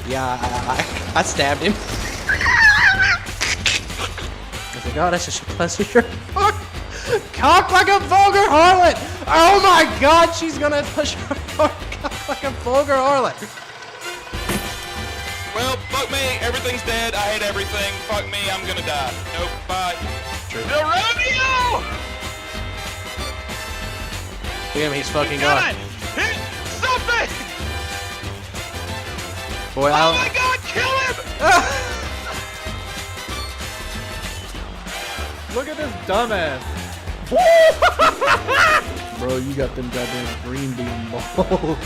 Yeah, I stabbed him. I was like, oh, that's a sure. Cock like a vulgar harlot! Oh my god, she's gonna push her cock like a vulgar harlot. Well, fuck me, everything's dead, I hate everything, fuck me, I'm gonna die. Nope, bye. True. The rodeo! Damn, he's fucking Got gone. it! Hit something! Boy, Oh my god, kill him! Look at this dumbass. Bro, you got them goddamn green bean balls.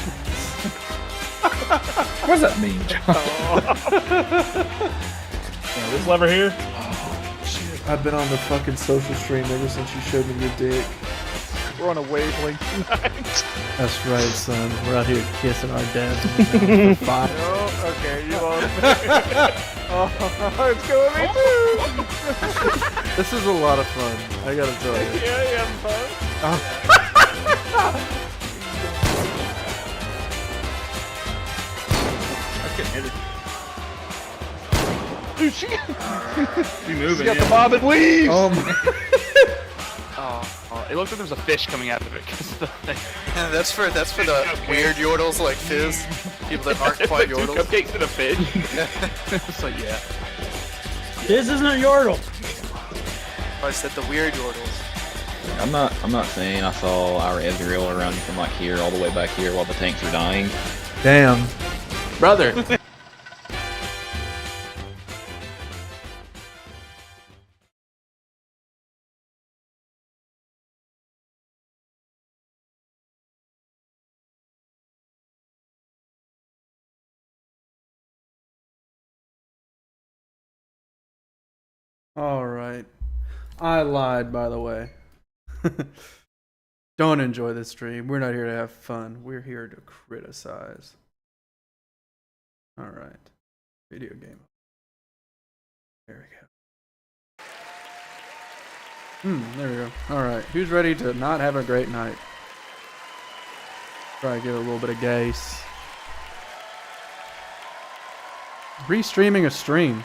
What does that mean, John? This lever here? Shit, I've been on the fucking social stream ever since you showed me your dick. We're on a wavelength tonight. That's right, son. We're out here kissing our dads in the mouth for fire. Oh, okay, you lost me. Oh, it's going me too. This is a lot of fun, I gotta tell you. Yeah, you having fun? That's getting hit. Dude, she moving, got the bob and weave. Oh my. It looks like there's a fish coming out of it. That's for the weird yordles like Fizz. People that aren't quite Two yordles. cupcakes and a fish. It's like, yeah. This isn't a yordle. I said the weird yordles. I'm not saying I saw our Ezreal run from like here all the way back here while the tanks are dying. Damn. brother. All right. I lied, by the way. Don't enjoy this stream. We're not here to have fun. We're here to criticize. All right. Video game. There we go. There we go. All right. Who's ready to not have a great night? Try to get a little bit of gas. Restreaming a stream.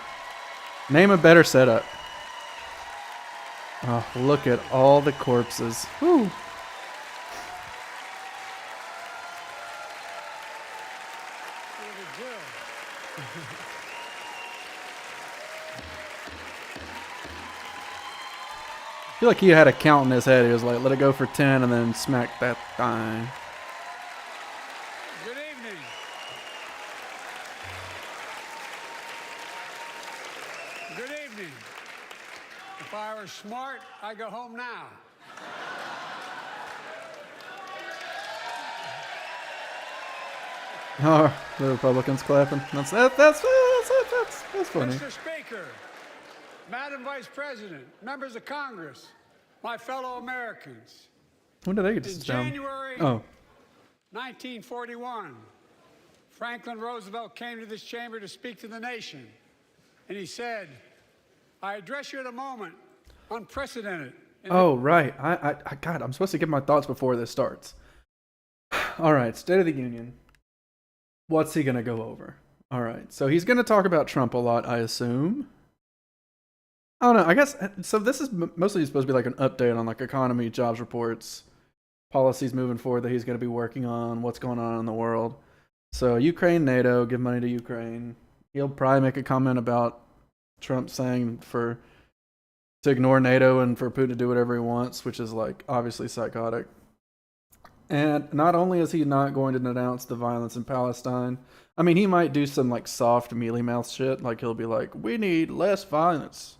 Name a better setup. Oh, look at all the corpses. Woo. I feel like he had a count in his head. He was like, let it go for 10 and then smack that thing. Good evening. Good evening. If I were smart, I'd go home now. Oh, the Republicans clapping. That's funny. Mr. Speaker, Madam Vice President, members of Congress, my fellow Americans. When did they get In this down? January Oh, 1941, Franklin Roosevelt came to this chamber to speak to the nation. And he said, I address you at a moment unprecedented. oh, right. God, I'm supposed to give my thoughts before this starts. All right, State of the Union. What's he going to go over? All right, so he's going to talk about Trump a lot, I assume. I don't know. I guess, so this is mostly supposed to be like an update on like economy, jobs reports, policies moving forward that he's going to be working on, what's going on in the world. So Ukraine, NATO, give money to Ukraine. He'll probably make a comment about Trump saying to ignore NATO and for Putin to do whatever he wants, which is like obviously psychotic. And not only is he not going to denounce the violence in Palestine, I mean, he might do some like soft mealy mouth shit. Like he'll be like, we need less violence.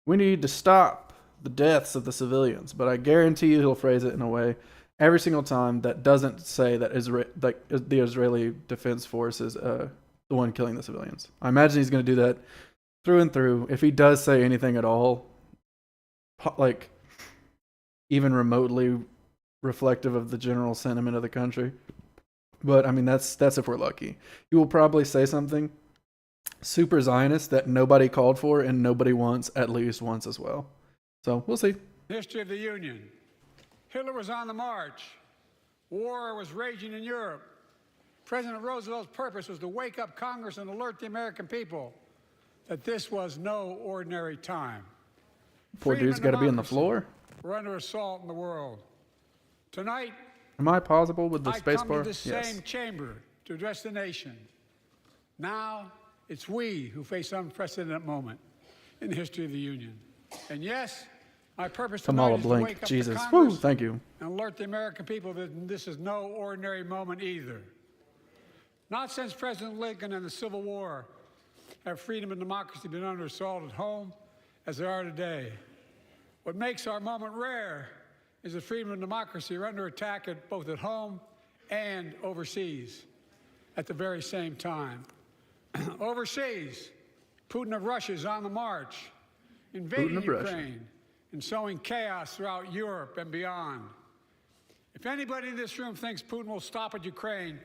We need to stop the deaths of the civilians. But I guarantee you he'll phrase it in a way every single time that doesn't say that the Israeli Defense Force is the one killing the civilians. I imagine he's going to do that through and through. If he does say anything at all, like even remotely reflective of the general sentiment of the country. But I mean, that's if we're lucky. He will probably say something super Zionist that nobody called for and nobody wants at least once as well. So we'll see. History of the Union. Hitler was on the march. War was raging in Europe. President Roosevelt's purpose was to wake up Congress and alert the American people that this was no ordinary time. Poor Freedom dude's and got to be on the democracy floor. were under assault in the world. Tonight, Am I pausable with the I space come bar? to this same chamber to address the nation. Now, it's we who face an unprecedented moment in the history of the Union. And yes, my purpose tonight Kamala is to blink. wake up Jesus. the Woo, Congress thank you. and alert the American people that this is no ordinary moment either. Not since President Lincoln and the Civil War have freedom and democracy been under assault at home as they are today. What makes our moment rare is that freedom and democracy are under attack both at home and overseas at the very same time. Overseas, Putin of Russia is on the march, invading Ukraine and sowing chaos throughout Europe and beyond. If anybody in this room thinks Putin will stop at Ukraine,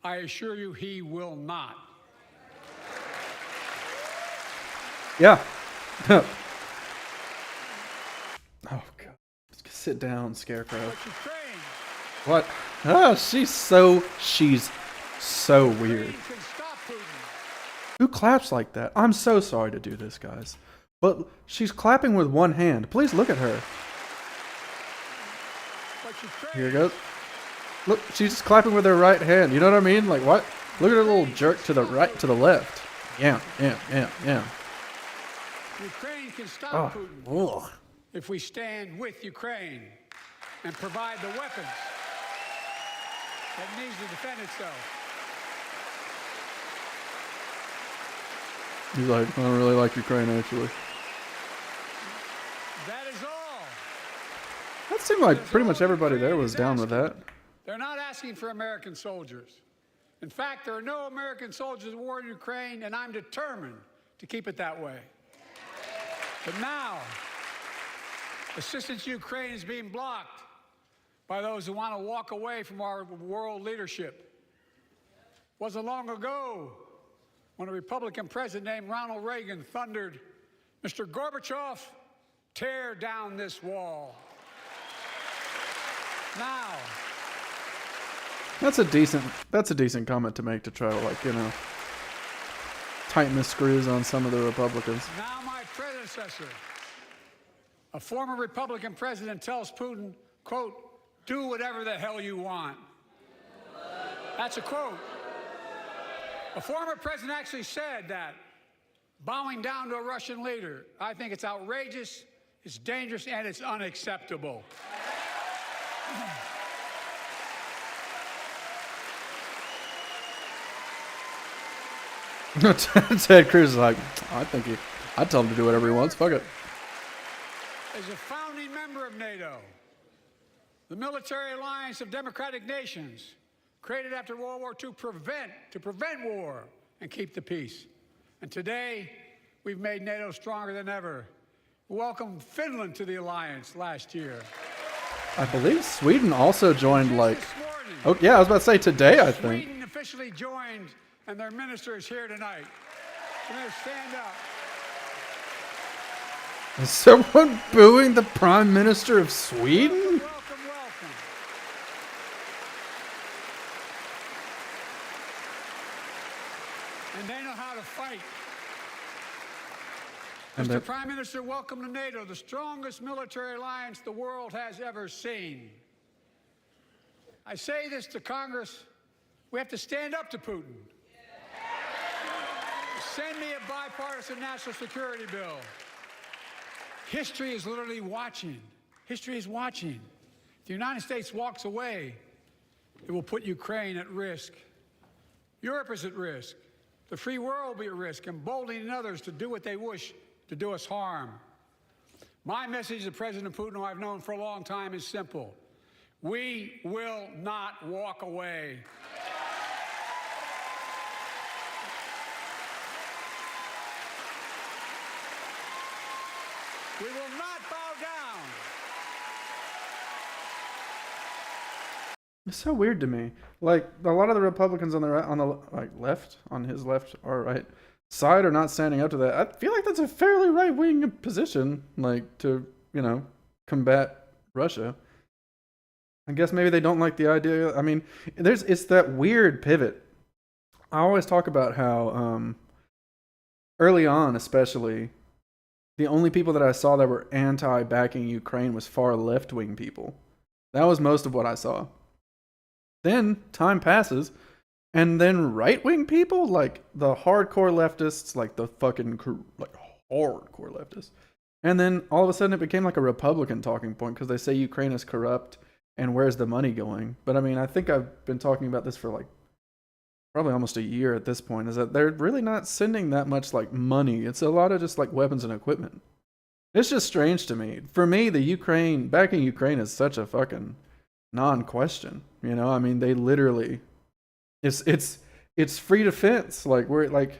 I assure you he will not. Yeah. Oh, God. Sit down, Scarecrow. But Ukraine, What? Ah, she's so weird. Ukraine can stop Putin. Who claps like that? I'm so sorry to do this, guys. But she's clapping with one hand. Please look at her. But Ukraine, Here it goes. Look, she's just clapping with her right hand. You know what I mean? Like, what? Look at her little jerk to the right, to the left. Yeah. Ukraine can stop Putin Ugh. if we stand with Ukraine and provide the weapons that needs to defend itself. He's like, I don't really like Ukraine, actually. That is all. That seemed like pretty much everybody there was down with that. They're not asking for American soldiers. In fact, there are no American soldiers at war in Ukraine, and I'm determined to keep it that way. But now, assistance to Ukraine is being blocked by those who want to walk away from our world leadership. It wasn't long ago when a Republican president named Ronald Reagan thundered, "Mr. Gorbachev, tear down this wall." Now, That's a decent comment to make to try to, like, you know, tighten the screws on some of the Republicans. now my predecessor, a former Republican president, tells Putin, quote, "Do whatever the hell you want." That's a quote. A former president actually said that, bowing down to a Russian leader. I think it's outrageous, it's dangerous, and it's unacceptable. Ted Cruz is like, I'd tell him to do whatever he wants. Fuck it. As a founding member of NATO, the military alliance of democratic nations created after World War II to prevent war and keep the peace. And today, we've made NATO stronger than ever. We welcomed Finland to the alliance last year. I believe Sweden also joined, Just like, this morning, oh yeah, I was about to say today, I think. Sweden officially joined, and their minister is here tonight. Can they stand up? Is someone booing the Prime Minister of Sweden? Welcome, welcome. And they know how to fight. And Mr. that- Prime Minister, welcome to NATO, the strongest military alliance the world has ever seen. I say this to Congress, we have to stand up to Putin. Send me a bipartisan national security bill. History is literally watching. History is watching. If the United States walks away, it will put Ukraine at risk. Europe is at risk. The free world will be at risk, emboldening others to do what they wish to do us harm. My message to President Putin, who I've known for a long time, is simple. We will not walk away. We will not bow down. It's so weird to me. Like a lot of the Republicans on the on the like left, on his left or right side, are not standing up to that. I feel like that's a fairly right wing position, like to combat Russia. I guess maybe they don't like the idea. I mean, it's that weird pivot. I always talk about how early on, especially, the only people that I saw that were anti-backing Ukraine was far left-wing people. That was most of what I saw. Then time passes, and then right-wing people, like the hardcore leftists, like the fucking like hardcore leftists, and then all of a sudden it became like a Republican talking point because they say Ukraine is corrupt and where's the money going? But I mean, I think I've been talking about this for like probably almost a year at this point. Is that they're really not sending that much like money? It's a lot of just like weapons and equipment. It's just strange to me. For me, backing Ukraine is such a fucking non-question. I mean, they literally, it's free defense. Like we're like,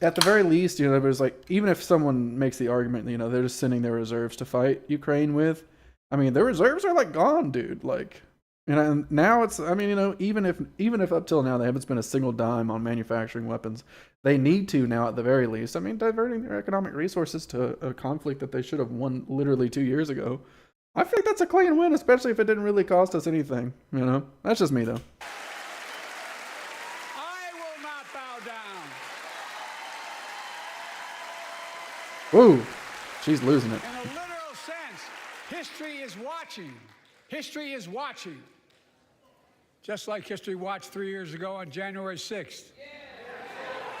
at the very least, there's like, even if someone makes the argument, they're just sending their reserves to fight Ukraine with. I mean, their reserves are like gone, dude. Like, and now it's, I mean, even if up till now they haven't spent a single dime on manufacturing weapons, they need to now at the very least. I mean, diverting their economic resources to a conflict that they should have won literally 2 years ago. I think that's a clean win, especially if it didn't really cost us anything. That's just me though. I will not bow down. Whoa, she's losing it. In a literal sense, history is watching. History is watching. Just like history watched 3 years ago on January 6th.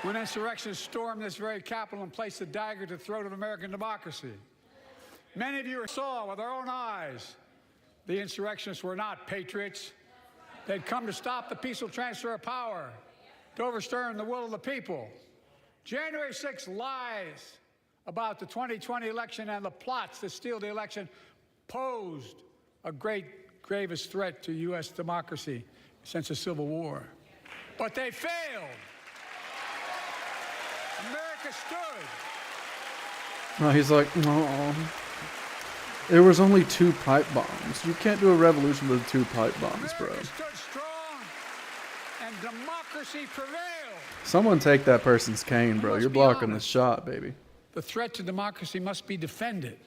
When insurrectionists stormed this very Capitol and placed a dagger to the throat of American democracy. Many of you saw with our own eyes the insurrectionists were not patriots. They'd come to stop the peaceful transfer of power, to overturn the will of the people. January 6th lies about the 2020 election and the plots to steal the election posed a gravest threat to U.S. democracy since the Civil War. But they failed. America stood. No, he's like, no. There was only 2 pipe bombs. You can't do a revolution with 2 pipe bombs, bro. America stood strong, and democracy prevailed. Someone take that person's cane, bro. must You're be blocking the honest. shot, baby. The threat to democracy must be defended.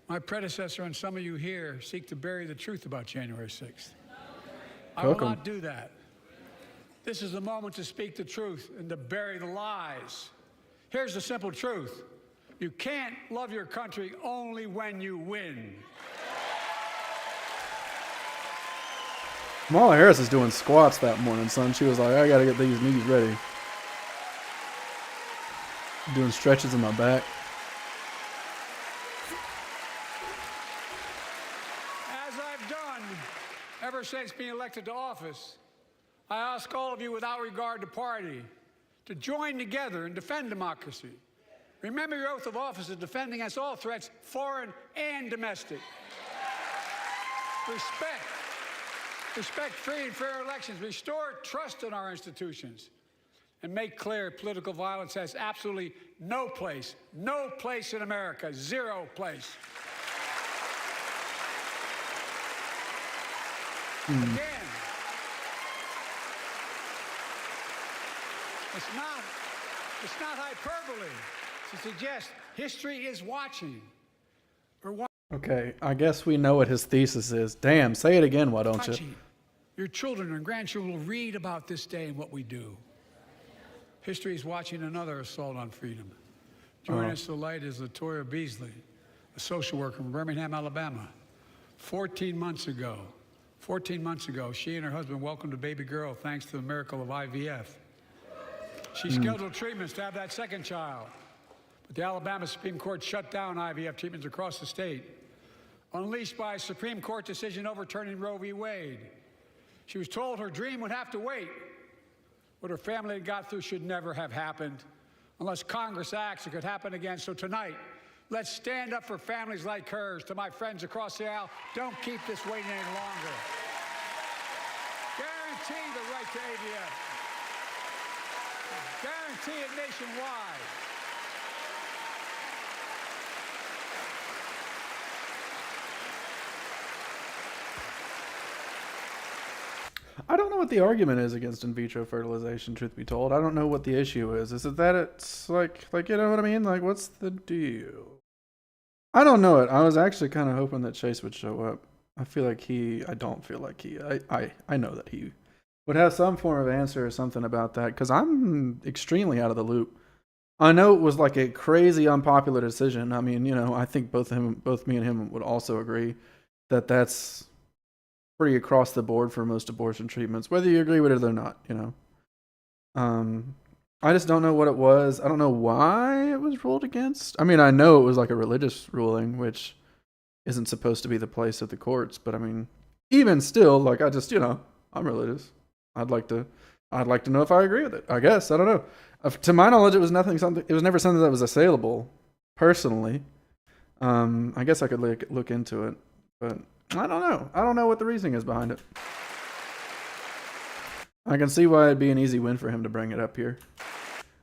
My predecessor and some of you here seek to bury the truth about January 6th. I will Cook 'em. not do that. This is the moment to speak the truth and to bury the lies. Here's the simple truth. You can't love your country only when you win. Kamala Harris is doing squats that morning, son. She was like, I gotta get these knees ready. Doing stretches in my back. As I've done ever since being elected to office, I ask all of you without regard to party to join together and defend democracy. Remember your oath of office is defending against all threats, foreign and domestic. Respect free and fair elections, restore trust in our institutions, and make clear political violence has absolutely no place in America, 0 place. Again, it's not hyperbole to suggest history is watching. Okay, I guess we know what his thesis is. Damn, say it again, why don't you? Watching. Your children and grandchildren will read about this day and what we do. History is watching another assault on freedom. Joining us tonight is Latoya Beasley, a social worker from Birmingham, Alabama. 14 months ago, she and her husband welcomed a baby girl thanks to the miracle of IVF. She scheduled treatments to have that second child. But the Alabama Supreme Court shut down IVF treatments across the state, unleashed by a Supreme Court decision overturning Roe v. Wade. She was told her dream would have to wait. What her family had got through should never have happened. Unless Congress acts, it could happen again. So tonight, let's stand up for families like hers. To my friends across the aisle, don't keep this waiting any longer. Guarantee the right to AVF. Guarantee it nationwide. I don't know what the argument is against in vitro fertilization, truth be told. I don't know what the issue is. Is it that it's like you know what I mean? Like, what's the deal? I don't know it. I was actually kind of hoping that Chase would show up. I don't feel like I know that he would have some form of answer or something about that, because I'm extremely out of the loop. I know it was like a crazy unpopular decision. I mean, you know, I think both me and him would also agree that that's pretty across the board for most abortion treatments, whether you agree with it or not, you know. I just don't know what it was. I don't know why it was ruled against. I mean, I know it was like a religious ruling, which isn't supposed to be the place of the courts, but I mean, even still, like, I just, you know, I'm religious. I'd like to know if I agree with it. I guess. I don't know. To my knowledge, it was never something that was assailable, personally. I guess I could look into it, but I don't know. I don't know what the reasoning is behind it. I can see why it'd be an easy win for him to bring it up here.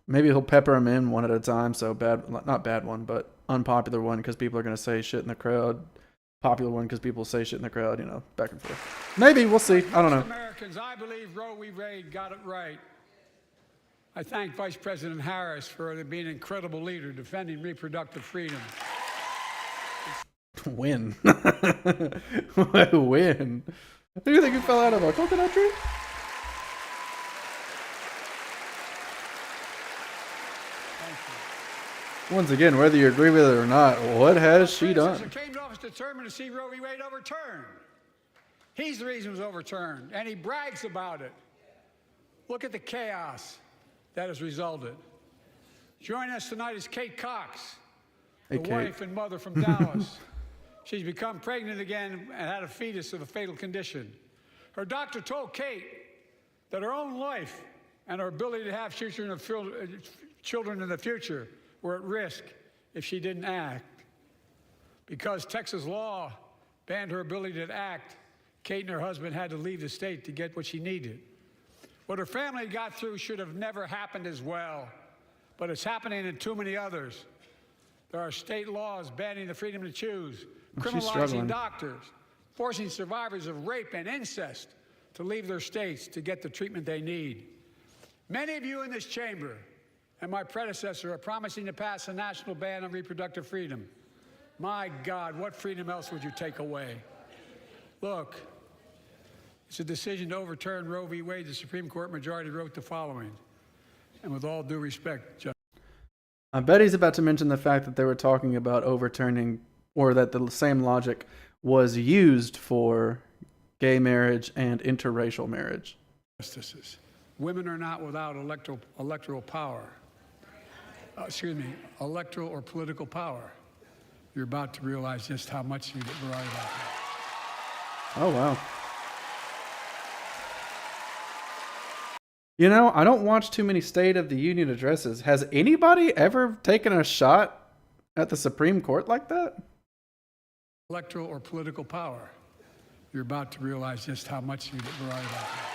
Maybe he'll pepper him in one at a time, so not bad one, but unpopular one because people are going to say shit in the crowd. Popular one because people say shit in the crowd, you know, back and forth. Maybe, we'll see. I don't know. Americans, I believe Roe v. Wade got it right. I thank Vice President Harris for being an incredible leader defending reproductive freedom. Win. Win. Who do you think he fell out of a coconut tree? Once again, whether you agree with it or not, what has she done? The came to office determined to see Roe v. Wade overturned. He's the reason it was overturned, and he brags about it. Look at the chaos that has resulted. Joining us tonight is Kate Cox, the wife and mother from Dallas. She's become pregnant again and had a fetus with a fatal condition. Her doctor told Kate that her own life and her ability to have children in the future were at risk if she didn't act. Because Texas law banned her ability to act, Kate and her husband had to leave the state to get what she needed. What her family got through should have never happened as well, but it's happening in too many others. There are state laws banning the freedom to choose, criminalizing doctors, forcing survivors of rape and incest to leave their states to get the treatment they need. Many of you in this chamber and my predecessor are promising to pass a national ban on reproductive freedom. My God, what freedom else would you take away? Look, it's a decision to overturn Roe v. Wade. The Supreme Court majority wrote the following, and with all due respect, Judge. I bet he's about to mention the fact that they were talking about overturning, or that the same logic was used for gay marriage and interracial marriage. Justices. Women are not without electoral power. Electoral or political power. You're about to realize just how much you were right about that. Oh, wow. You know, I don't watch too many State of the Union addresses. Has anybody ever taken a shot at the Supreme Court like that? Electoral or political power. You're about to realize just how much you were right about that.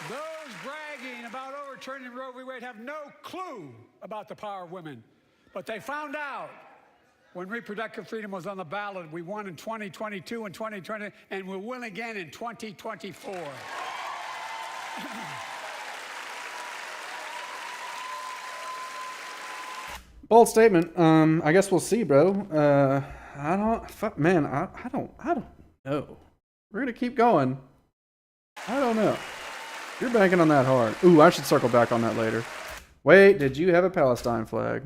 Those bragging about overturning Roe v. Wade have no clue about the power of women. But they found out when reproductive freedom was on the ballot. We won in 2022 and 2020, and we'll win again in 2024. Bold statement. I guess we'll see, bro. I don't know. We're gonna keep going. I don't know. You're banking on that hard. Ooh, I should circle back on that later. Wait, did you have a Palestine flag?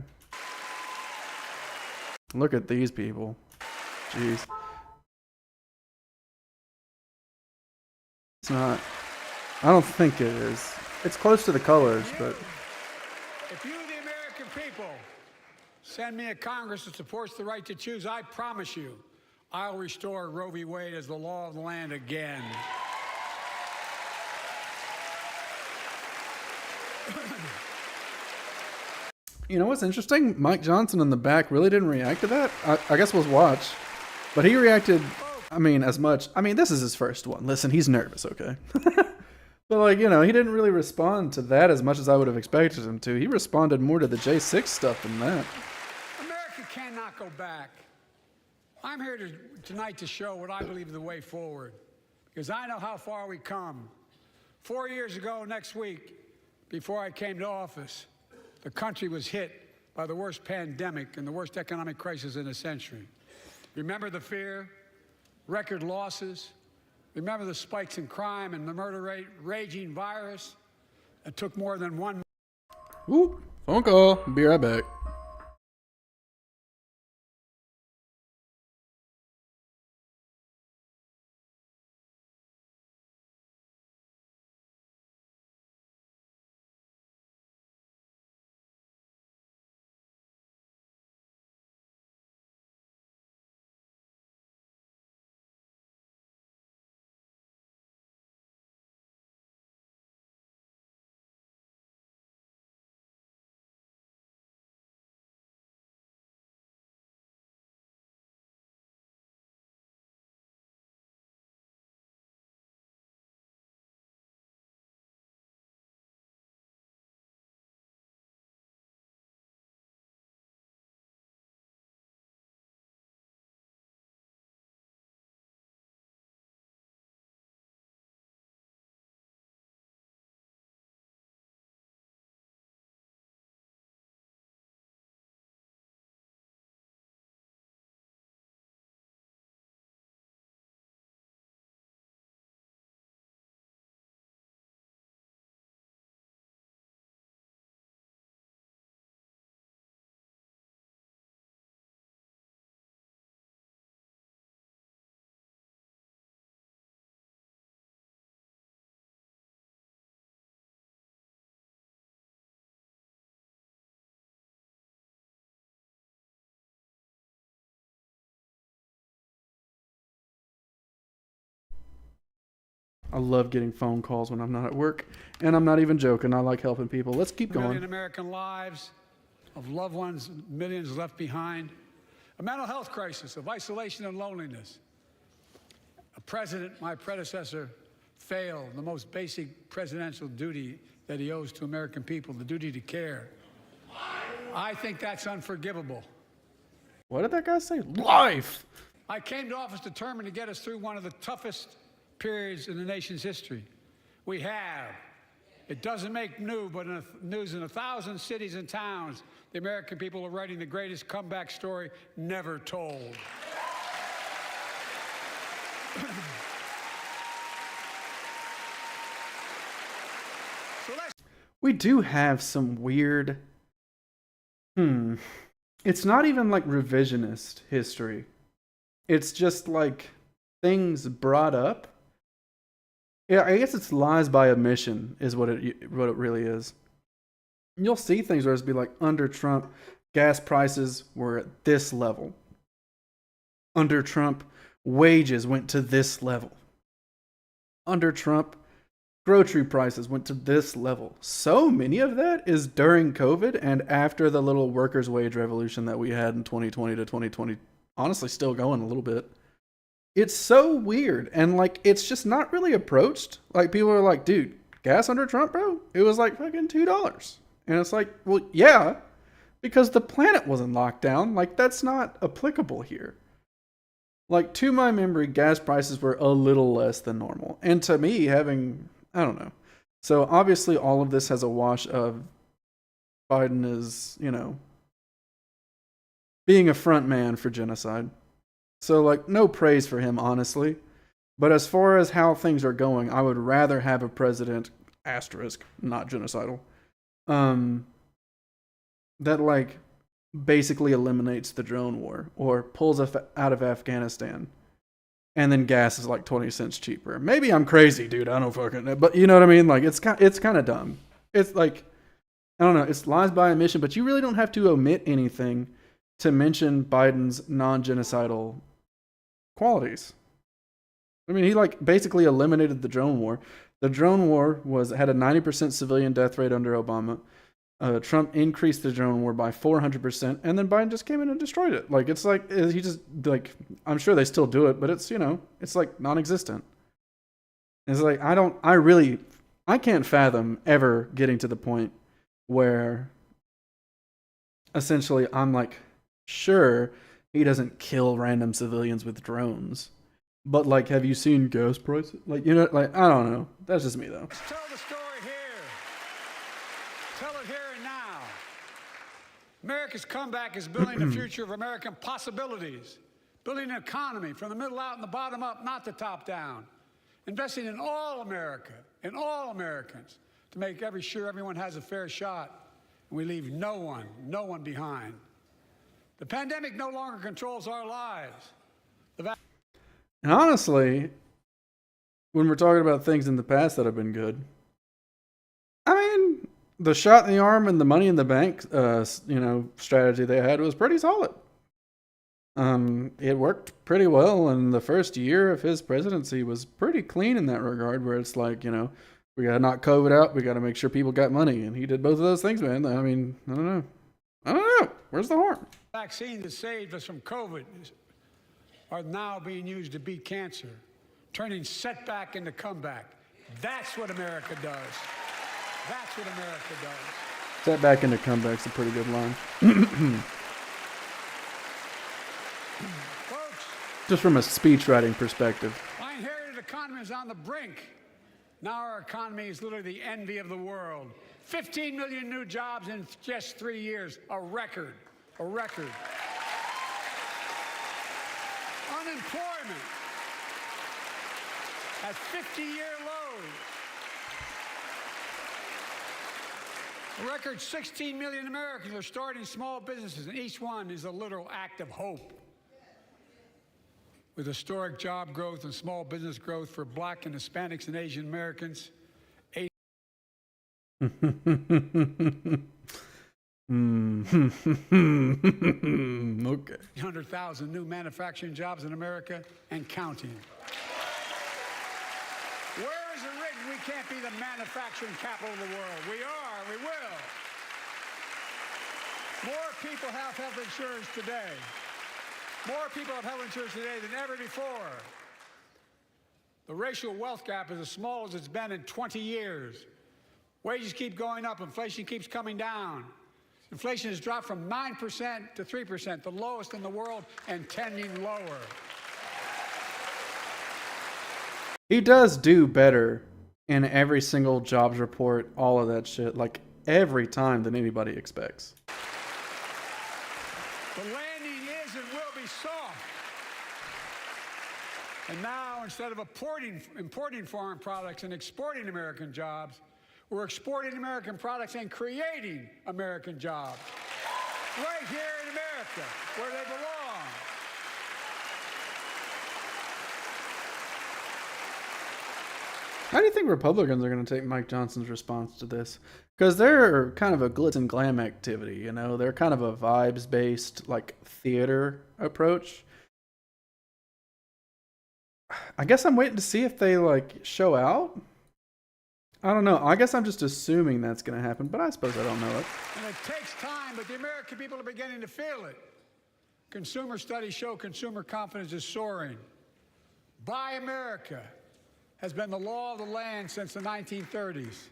Look at these people. Jeez. It's not. I don't think it is. It's close to the colors, but... If you, the American people, send me a Congress that supports the right to choose, I promise you, I'll restore Roe v. Wade as the law of the land again. You know what's interesting? Mike Johnson in the back really didn't react to that. I guess we'll watch. But he reacted, I mean, as much. I mean, this is his first one. Listen, he's nervous, okay? But, like, you know, he didn't really respond to that as much as I would have expected him to. He responded more to the J6 stuff than that. America cannot go back. I'm here tonight to show what I believe is the way forward, because I know how far we come. 4 years ago next week, before I came to office, the country was hit by the worst pandemic and the worst economic crisis in a century. Remember the fear, record losses. Remember the spikes in crime and the murder rate, raging virus that took more than 1 Ooh, phone call. Be right back. I love getting phone calls when I'm not at work, and I'm not even joking. I like helping people. Let's keep million going. American lives of loved ones, millions left behind, a mental health crisis of isolation and loneliness. A president, my predecessor, failed the most basic presidential duty that he owes to American people, the duty to care. I think that's unforgivable. What did that guy say? Life! I came to office determined to get us through one of the toughest periods in the nation's history. We have. It doesn't make news in 1,000 cities and towns. The American people are writing the greatest comeback story never told. We do have some weird. It's not even like revisionist history. It's just like things brought up. Yeah, I guess it's lies by omission is what it really is. You'll see things where it's be like, under Trump, gas prices were at this level. Under Trump, wages went to this level. Under Trump, grocery prices went to this level. So many of that is during COVID and after the little workers' wage revolution that we had in 2020 to 2020. Honestly, still going a little bit. It's so weird. And like, it's just not really approached. Like, people are like, dude, gas under Trump, bro? It was like fucking $2. And it's like, well, yeah, because the planet was in lockdown. Like, that's not applicable here. Like, to my memory, gas prices were a little less than normal. And to me, I don't know. So obviously all of this has a wash of Biden is, being a front man for genocide. So like, no praise for him, honestly. But as far as how things are going, I would rather have a president, asterisk, not genocidal, that like basically eliminates the drone war or pulls us out of Afghanistan. And then gas is like 20 cents cheaper. Maybe I'm crazy, dude. I don't fucking know. But you know what I mean? Like, it's kind of dumb. It's like, I don't know. It's lies by omission, but you really don't have to omit anything to mention Biden's non-genocidal qualities. I mean, he like basically eliminated the drone war. The drone war had a 90% civilian death rate under Obama. Trump increased the drone war by 400%, and then Biden just came in and destroyed it. Like, it's like, he just, like, I'm sure they still do it, but it's, you know, it's like non-existent. It's like, I can't fathom ever getting to the point where essentially I'm like, sure, he doesn't kill random civilians with drones. But, like, have you seen gas prices? Like, you know, like, I don't know. That's just me, though. Tell the story here. Tell it here and now. America's comeback is building the future of American possibilities, building an economy from the middle out and the bottom up, not the top down. Investing in all America, in all Americans, to make sure everyone has a fair shot, and we leave no one behind. The pandemic no longer controls our lives. And honestly, when we're talking about things in the past that have been good, I mean, the shot in the arm and the money in the bank, strategy they had was pretty solid. It worked pretty well, and the first year of his presidency was pretty clean in that regard, where it's like, you know, we gotta knock COVID out, we gotta make sure people got money, and he did both of those things, man. I mean, I don't know. Where's the horn? Vaccines that saved us from COVID are now being used to beat cancer, turning setback into comeback. That's what America does. That's what America does. Setback into comeback's a pretty good line. Folks, Just from a speech writing perspective. my inherited economy is on the brink. Now our economy is literally the envy of the world. 15 million new jobs in just 3 years, a record, a record. Unemployment at 50-year lows. A record 16 million Americans are starting small businesses, and each one is a literal act of hope. With historic job growth and small business growth for Black and Hispanics and Asian Americans, Okay. 800,000 new manufacturing jobs in America and counting. Where is it written we can't be the manufacturing capital of the world? We are, we will. More people have health insurance today. More people have health insurance today than ever before. The racial wealth gap is as small as it's been in 20 years. Wages keep going up, inflation keeps coming down. Inflation has dropped from 9% to 3%, the lowest in the world, and tending lower. He does do better in every single jobs report, all of that shit, like every time than anybody expects. The landing is and will be soft. And now, instead of importing foreign products and exporting American jobs, we're exporting American products and creating American jobs. Right here in America, where they belong. How do you think Republicans are going to take Mike Johnson's response to this? Because they're kind of a glitz and glam activity, you know? They're kind of a vibes-based, like, theater approach. I guess I'm waiting to see if they, like, show out. I don't know. I guess I'm just assuming that's going to happen, but I suppose I don't know it. And it takes time, but the American people are beginning to feel it. Consumer studies show consumer confidence is soaring. Buy America has been the law of the land since the 1930s.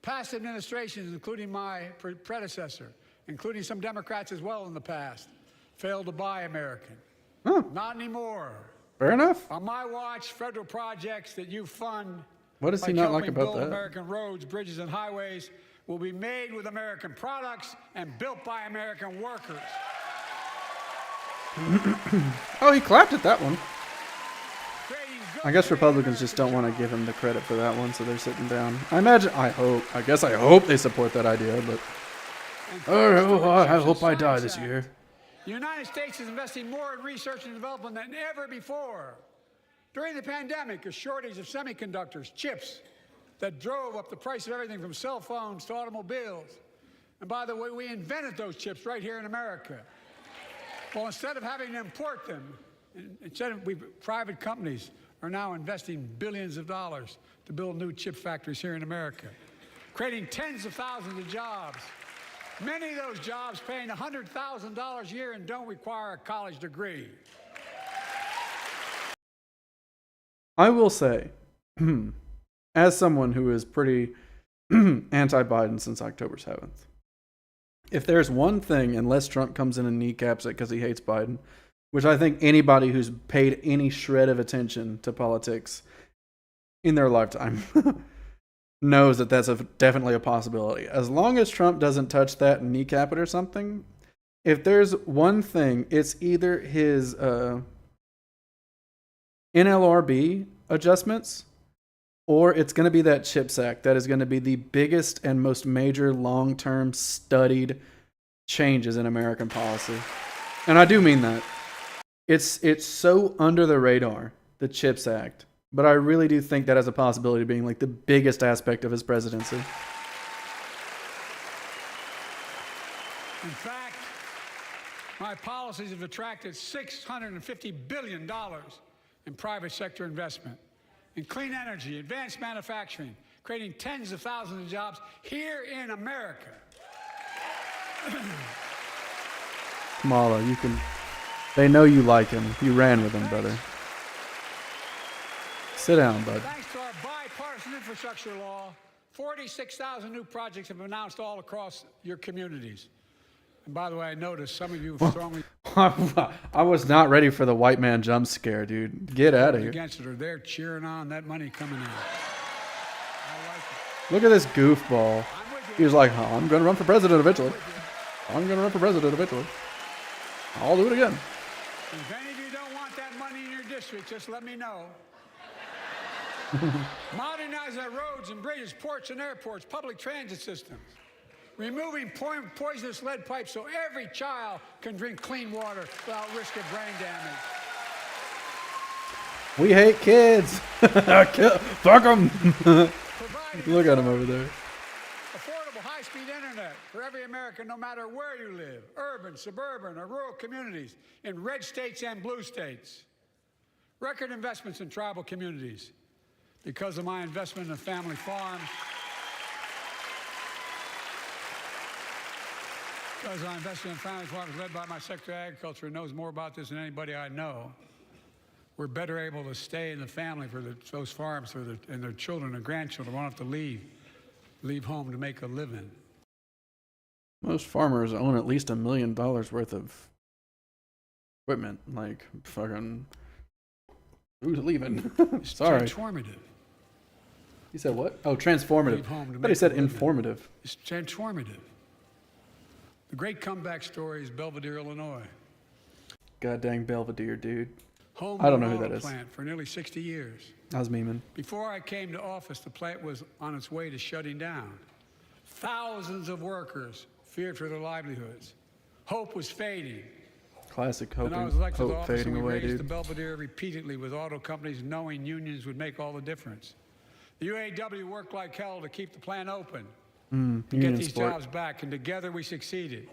Past administrations, including my predecessor, including some Democrats as well in the past, failed to buy American. Huh. Not anymore. Fair enough. On my watch, federal projects that you fund, What does he not like about that? American roads, bridges, and highways will be made with American products and built by American workers. Oh, he clapped at that one. Creating good I guess paying Republicans just don't American want to give jobs. him the credit for that one, so they're sitting down. I hope they support that idea, but And I hope I Science die this Act. year. The United States is investing more in research and development than ever before. During the pandemic, a shortage of semiconductors, chips, that drove up the price of everything from cell phones to automobiles. And by the way, we invented those chips right here in America. Well, instead of having to import them, private companies are now investing billions of dollars to build new chip factories here in America, creating tens of thousands of jobs. Many of those jobs paying $100,000 a year and don't require a college degree. I will say, as someone who is pretty anti-Biden since October 7th, if there's one thing, unless Trump comes in and kneecaps it because he hates Biden, which I think anybody who's paid any shred of attention to politics in their lifetime knows that that's definitely a possibility. As long as Trump doesn't touch that and kneecap it or something, if there's one thing, it's either his NLRB adjustments, or it's going to be that CHIPS Act that is going to be the biggest and most major long-term studied changes in American policy. And I do mean that. It's so under the radar, the CHIPS Act, but I really do think that has a possibility of being like the biggest aspect of his presidency. In fact, my policies have attracted $650 billion in private sector investment in clean energy, advanced manufacturing, creating tens of thousands of jobs here in America. Kamala, you can. They know you like him. You ran with him, brother. Sit down, bud. Thanks to our bipartisan infrastructure law, 46,000 new projects have been announced all across your communities. And by the way, I noticed some of you strongly I was not ready for the white man jump scare, dude. Get out of here. against it, or they're cheering on that money coming in. I like it. Look at this goofball. I'm with you. He was like, oh, I'm going to run for president eventually. I'm going to run for president eventually. I'll do it again. If any of you don't want that money in your district, just let me know. Modernize our roads and bridges, ports and airports, public transit systems. Removing poisonous lead pipes so every child can drink clean water without risk of brain damage. We hate kids. Fuck them. Providing Look at him over there. affordable high-speed internet for every American, no matter where you live, urban, suburban, or rural communities, in red states and blue states. Record investments in tribal communities. Because of my investment in family farms, because I invested in family farms led by my Secretary of Agriculture, who knows more about this than anybody I know, we're better able to stay in the family for those farms and their children and grandchildren won't have to leave home to make a living. Most farmers own at least $1 million worth of equipment. Like, fucking, who's leaving? It's Sorry. transformative. He said what? Oh, transformative. Leave home to But he make said a living. informative. It's transformative. The great comeback story is Belvedere, Illinois. God dang Belvedere, dude. Home I don't to know an who that auto is. plant for nearly 60 years. I was memeing. Before I came to office, the plant was on its way to shutting down. Thousands of workers feared for their livelihoods. Hope was fading. Classic And I was elected to hope office, fading and we away, raised the dude. Belvedere repeatedly with auto companies, knowing unions would make all the difference. The UAW worked like hell to keep the plant open, to get Union these sport. jobs back, and together we succeeded.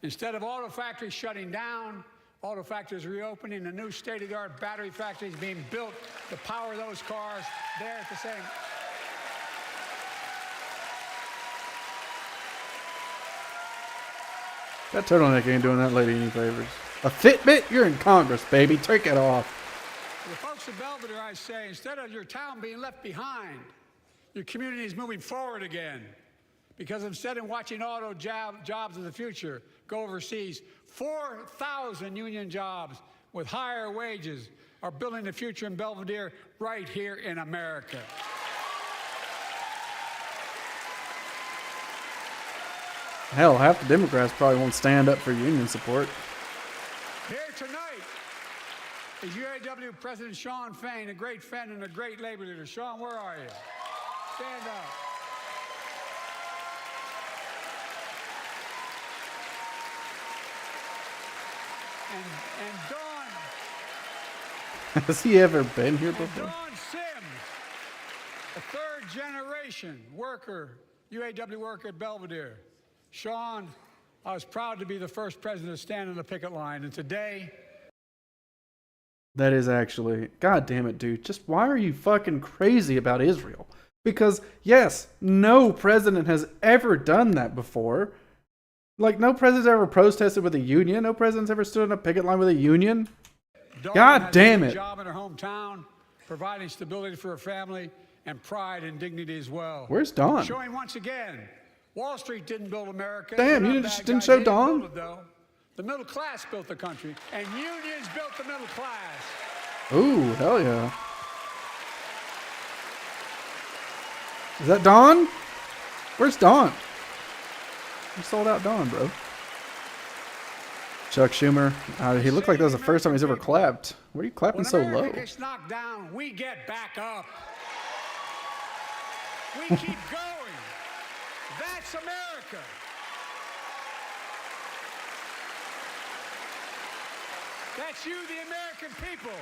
Instead of auto factories shutting down, auto factories reopening, and new state-of-the-art battery factories being built to power those cars there at the same. That turtleneck ain't doing that lady any favors. A Fitbit? You're in Congress, baby. Take it off. To the folks of Belvedere, I say, instead of your town being left behind, your community is moving forward again. Because instead of watching auto jobs of the future go overseas, 4,000 union jobs with higher wages are building the future in Belvedere right here in America. Hell, half the Democrats probably won't stand up for union support. Here tonight is UAW President Shawn Fain, a great friend and a great labor leader. Shawn, where are you? Stand up. And Dawn, Has he ever been here and before? Dawn Sims, a third-generation worker, UAW worker at Belvedere. Shawn, I was proud to be the first president to stand on the picket line, and today, That is actually, god damn it, dude. Just why are you fucking crazy about Israel? Because, yes, no president has ever done that before. Like, no president's ever protested with a union. No president's ever stood on a picket line with a union. Dawn God has damn a it. good job in her hometown, providing stability for her family and pride and dignity as well. Where's Dawn? Showing once again, Wall Street didn't build America. Damn, They're you not didn't- bad didn't guys. show They Dawn? build it, though. The middle class built the country, and unions built the middle class. Ooh, hell yeah. Is that Dawn? Where's Dawn? You sold out Dawn, bro. Chuck Schumer. He looked like that was the first time he's ever clapped. Why are you clapping When so America low? gets knocked down, we get back up. We keep going. That's America. That's you, the American people.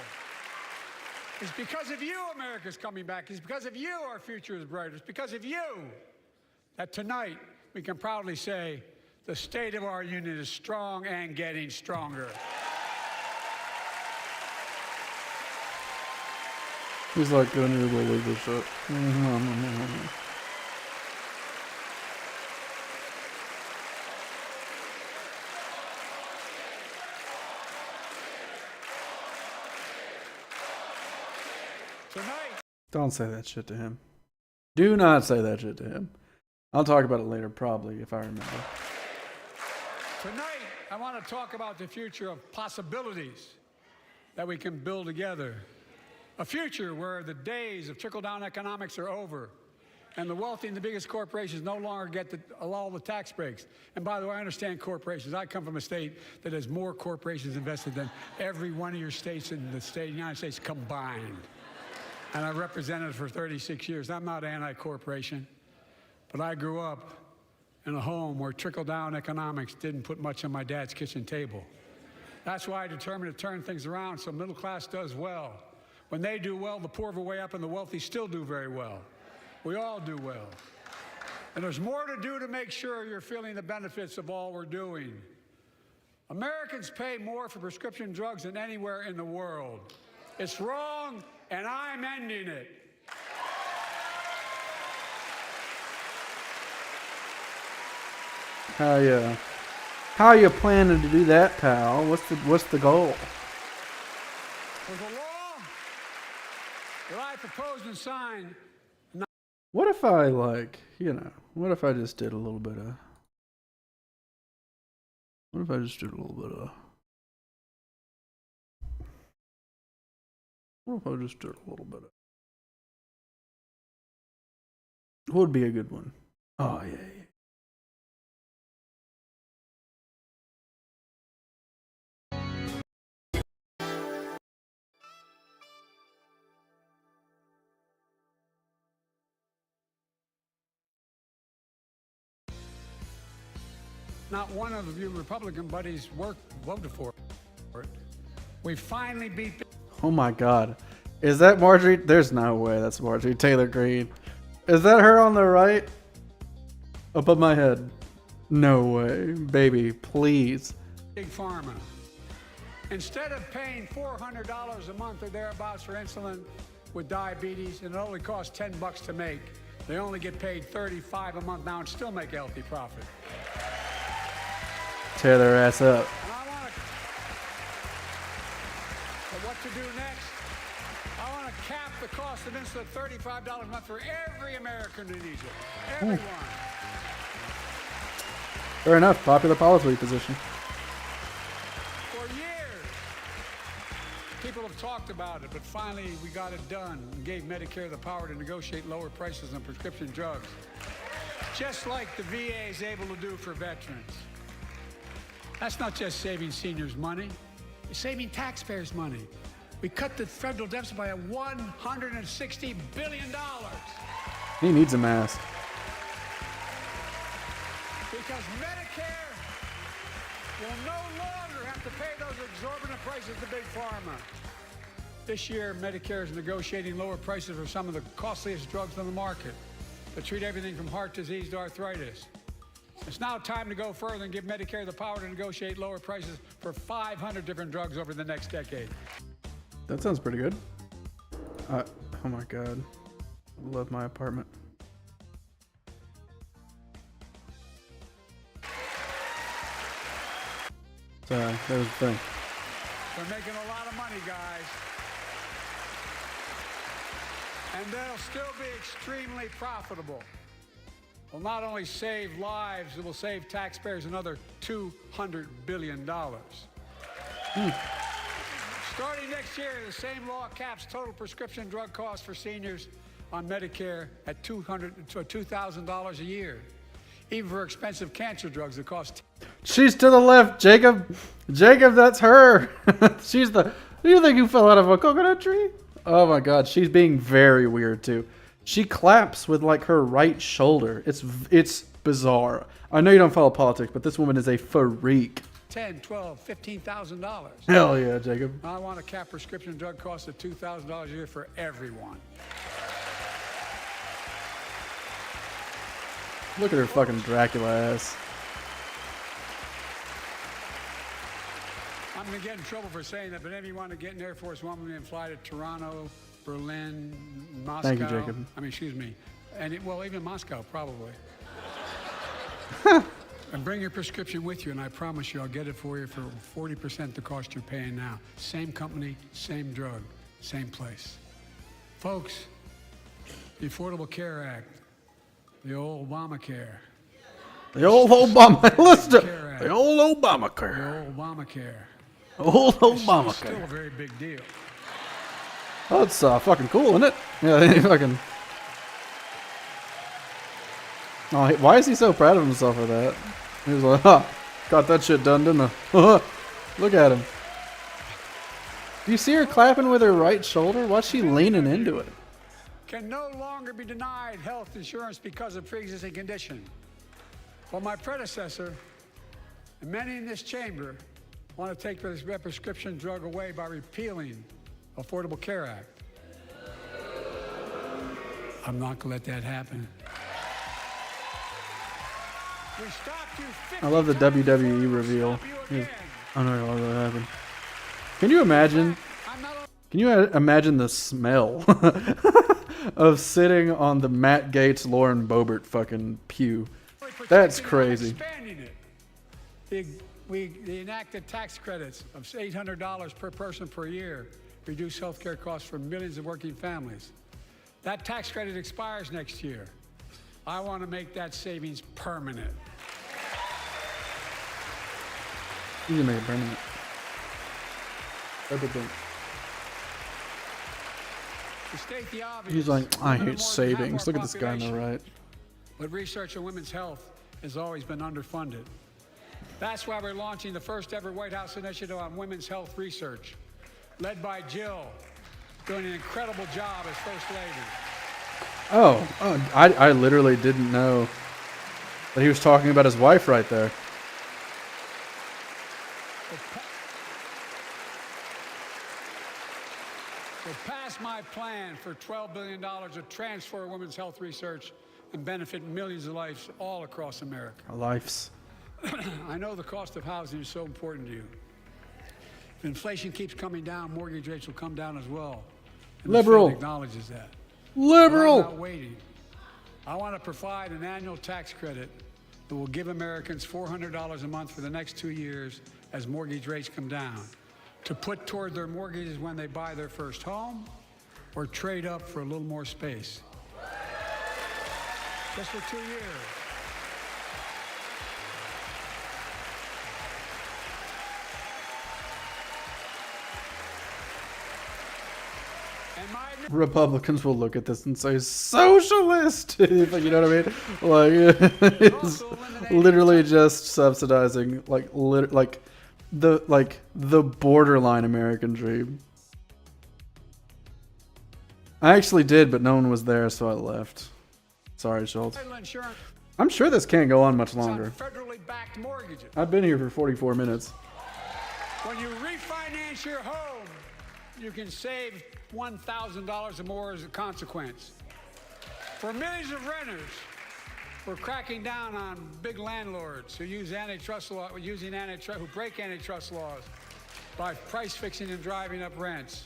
It's because of you America's coming back. It's because of you our future is brighter. It's because of you that tonight we can proudly say the state of our union is strong and getting stronger. He's like, I need to believe this shit. Tonight, Don't say that shit to him. Do not say that shit to him. I'll talk about it later, probably, if I remember. Tonight, I want to talk about the future of possibilities that we can build together. A future where the days of trickle-down economics are over and the wealthy and the biggest corporations no longer get all the tax breaks. And by the way, I understand corporations. I come from a state that has more corporations invested than every one of your states in the United States combined. And I represented it for 36 years. I'm not anti-corporation, but I grew up in a home where trickle-down economics didn't put much on my dad's kitchen table. That's why I determined to turn things around so middle class does well. When they do well, the poor go way up and the wealthy still do very well. We all do well. And there's more to do to make sure you're feeling the benefits of all we're doing. Americans pay more for prescription drugs than anywhere in the world. It's wrong, and I'm ending it. How you planning to do that, pal? What's the goal? For the law that I proposed and signed. What if I what if I just did a little bit of what if I just did a little bit of what if I just did a little bit of what would be a good one? Oh yeah. Not one of you Republican buddies voted for it. We finally beat the Oh my god. Is that Marjorie? There's no way that's Marjorie Taylor Greene. Is that her on the right? Above my head. No way. Baby, please. Big Pharma. Instead of paying $400 a month or thereabouts for insulin with diabetes, and it only costs $10 to make, they only get paid $35 a month now and still make a healthy profit. Tear their ass up. And I want to, but what to do next? I want to cap the cost of insulin at $35 a month for every American who needs it. Everyone. Fair enough. Popular policy position. For years, people have talked about it, but finally we got it done and gave Medicare the power to negotiate lower prices on prescription drugs, just like the VA is able to do for veterans. That's not just saving seniors money, it's saving taxpayers money. We cut the federal deficit by $160 billion. He needs a mask. Because Medicare will no longer have to pay those exorbitant prices to Big Pharma. This year, Medicare is negotiating lower prices for some of the costliest drugs on the market that treat everything from heart disease to arthritis. It's now time to go further and give Medicare the power to negotiate lower prices for 500 different drugs over the next decade. That sounds pretty good. Oh my god. I love my apartment. So that was the thing. They're making a lot of money, guys. And they'll still be extremely profitable. Will not only save lives, it will save taxpayers another $200 billion. Starting next year, the same law caps total prescription drug costs for seniors on Medicare at $2,000 a year. Even for expensive cancer drugs that cost. She's to the left, Jacob. Jacob, that's her. She's the. Do you think you fell out of a coconut tree? Oh my God, she's being very weird too. She claps with like her right shoulder. It's bizarre. I know you don't follow politics, but this woman is a freak. $10, $12, $15,000. Hell yeah, Jacob. I want to cap prescription drug costs at $2,000 a year for everyone. Look at her fucking Dracula ass. I'm going to get in trouble for saying that, but if you want to get an Air Force One and fly to Toronto, Berlin, Moscow. Thank you, Jacob. I mean, excuse me. And well, even Moscow, probably. And bring your prescription with you, and I promise you I'll get it for you for 40% the cost you're paying now. Same company, same drug, same place. Folks, the Affordable Care Act, the old Obamacare. The old Obama. Listen, Care Act, the old the Obamacare. old Obamacare. Old It's still a Obamacare. very big deal. Oh, it's fucking cool, isn't it? Yeah, they fucking. Oh, why is he so proud of himself for that? He was like, "Ha, got that shit done, didn't I?" Look at him. Do you see her clapping with her right shoulder? Why's she leaning into it? Can no longer be denied health insurance because of pre-existing condition. Well, my predecessor and many in this chamber want to take this prescription drug away by repealing Affordable Care Act. I'm not going to let that happen. We stopped you 50 I love the times before WWE we'll reveal. stop you again. I don't know why that happened. Can you imagine? I'm not Can you imagine the smell of sitting on the Matt Gaetz, Lauren Boebert fucking pew? only That's protecting it, I'm crazy. expanding it. The enacted tax credits of $800 per person per year reduce health care costs for millions of working families. That tax credit expires next year. I want to make that savings permanent. You can make it permanent. Everything. To state the obvious, He's like, I women hate more than half savings. our Look at this guy on the population. right. But research on women's health has always been underfunded. That's why we're launching the first ever White House initiative on women's health research, led by Jill, doing an incredible job as First Lady. Oh, I literally didn't know that he was talking about his wife right there. So pass my plan for $12 billion to transfer women's health research and benefit millions of lives all across America. Our lives. I know the cost of housing is so important to you. If inflation keeps coming down, mortgage rates will come down as well. And Liberal. The Fed acknowledges that. But I'm not Liberal. waiting. I want to provide an annual tax credit that will give Americans $400 a month for the next 2 years as mortgage rates come down, to put toward their mortgages when they buy their first home or trade up for a little more space. Just for 2 years. And my Republicans will look at this and say socialist. You know what I mean? Like it's literally just subsidizing like the borderline American dream. I actually did, but no one was there, so I left. Sorry, Schultz. title insurance I'm sure this can't go on much on longer. federally backed mortgages. I've been here for 44 minutes. When you refinance your home, you can save $1,000 or more as a consequence. For millions of renters, we're cracking down on big landlords who use antitrust law, who break antitrust laws by price fixing and driving up rents.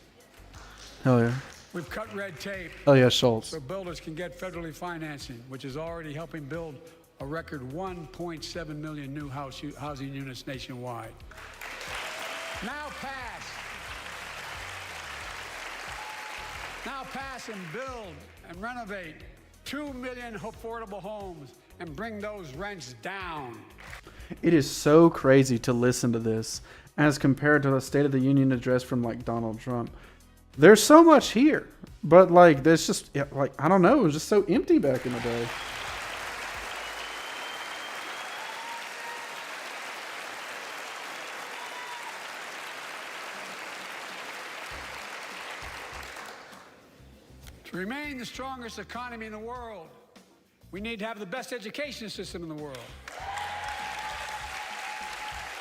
Hell yeah. We've cut red tape Hell yeah, Schultz. so builders can get federally financing, which is already helping build a record 1.7 million new housing units nationwide. Now pass and build and renovate 2 million affordable homes and bring those rents down. It is so crazy to listen to this as compared to the State of the Union address from like Donald Trump. There's so much here, but like there's just like I don't know, it was just so empty back in the day. To remain the strongest economy in the world, we need to have the best education system in the world.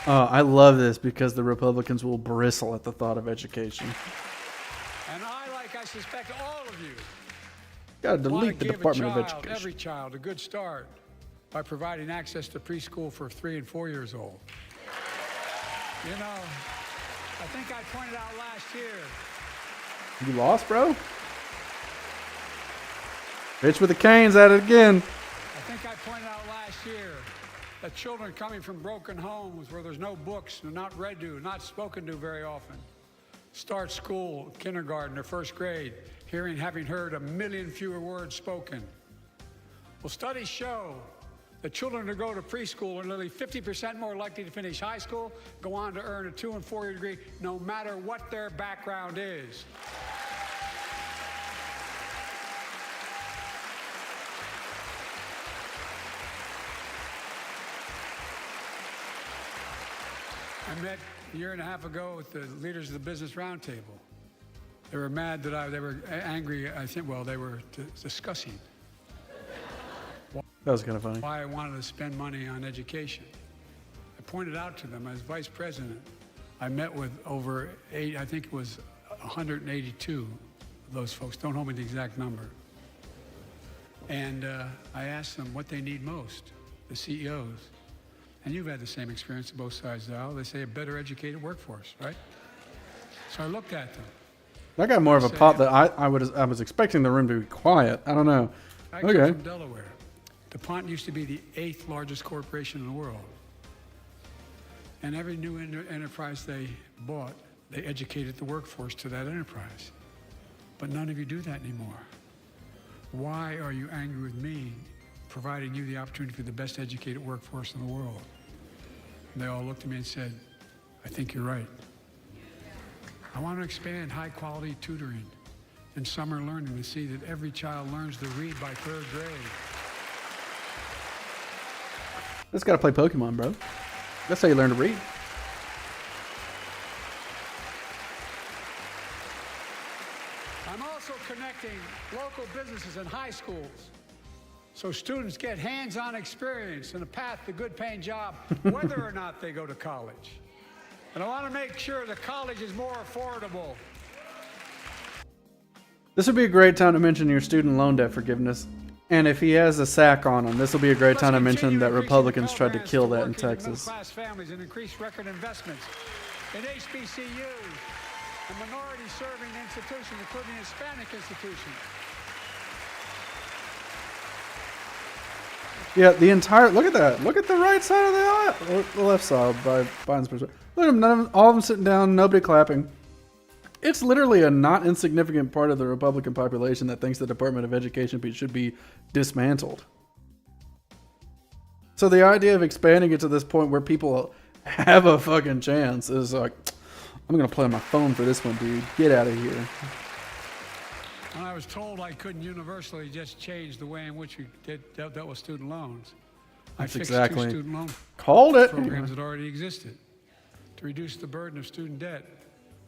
I love this because the Republicans will bristle at the thought of education. And I suspect all of you, Gotta want to delete the give Department of every Education. child a good start by providing access to preschool for 3 and 4 years old. You know, I think I pointed out last year. You lost, bro? Bitch with the canes at it again. I think I pointed out last year that children coming from broken homes where there's no books, they're not read to, not spoken to very often, start school, kindergarten, or first grade, having heard 1 million fewer words spoken. Well, studies show that children who go to preschool are nearly 50% more likely to finish high school, go on to earn a 2- and 4-year degree, no matter what their background is. I met a year and a half ago with the leaders of the Business Roundtable. They were mad that they were angry, I think, well, they were discussing That was kind of funny. why I wanted to spend money on education. I pointed out to them as vice president, I met with over 182 of those folks. Don't hold me to the exact number. And I asked them what they need most, the CEOs. And you've had the same experience on both sides of the aisle. They say a better educated workforce, right? So I looked at them. That got more of a pop that I was expecting the room to be quiet. I don't know. I come Okay. from Delaware. DuPont used to be the 8th largest corporation in the world. And every new enterprise they bought, they educated the workforce to that enterprise. But none of you do that anymore. Why are you angry with me providing you the opportunity for the best educated workforce in the world? And they all looked at me and said, I think you're right. I want to expand high-quality tutoring and summer learning to see that every child learns to read by 3rd grade. Just gotta play Pokemon, bro. That's how you learn to read. I'm also connecting local businesses and high schools so students get hands-on experience and a path to a good-paying job whether or not they go to college. And I want to make sure the college is more affordable. This would be a great time to mention your student loan debt forgiveness. And if he has a sack on him, this will be a great time to mention that Republicans tried to kill that in Texas. Middle-class families and increase record investments in HBCUs and minority-serving institutions, including Hispanic institutions. Yeah, the entire look at that. Look at the right side of the aisle, or the left side by Biden's perspective. Look at them, all of them sitting down, nobody clapping. It's literally a not insignificant part of the Republican population that thinks the Department of Education should be dismantled. So the idea of expanding it to this point where people have a fucking chance is like, I'm gonna play on my phone for this one, dude. Get out of here. When I was told I couldn't universally just change the way in which we dealt with student loans, I fixed exactly. 2 student loan Called it. programs that already existed to reduce the burden of student debt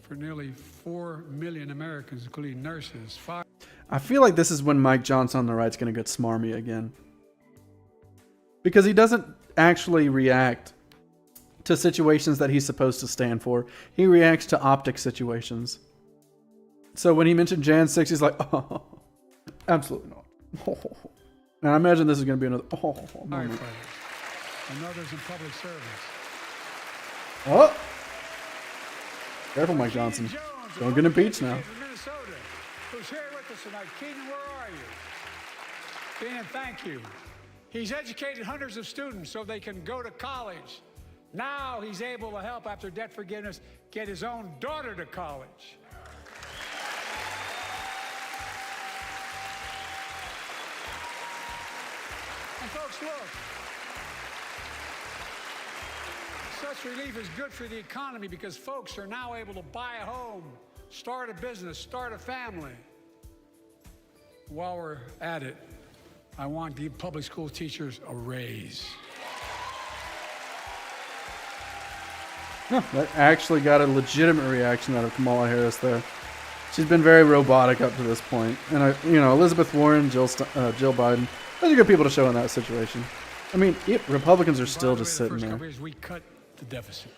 for nearly 4 million Americans, including nurses. I feel like this is when Mike Johnson on the right's going to get smarmy again. Because he doesn't actually react to situations that he's supposed to stand for. He reacts to optic situations. So when he mentioned Jan 6, he's like, oh, absolutely not. And I imagine this is going to be another moment. Firefighters and others in public service. Oh! Careful, Mike Johnson. Don't get impeached now. Minnesota, who's here with us tonight. Keenan, where are you? Keenan, thank you. He's educated hundreds of students so they can go to college. Now he's able to help after debt forgiveness get his own daughter to college. And folks, look, such relief is good for the economy because folks are now able to buy a home, start a business, start a family. While we're at it, I want to give public school teachers a raise. Huh, that actually got a legitimate reaction out of Kamala Harris there. She's been very robotic up to this point. And, Elizabeth Warren, Jill Biden, those are good people to show in that situation. I mean, Republicans are still just sitting there. We cut the deficit.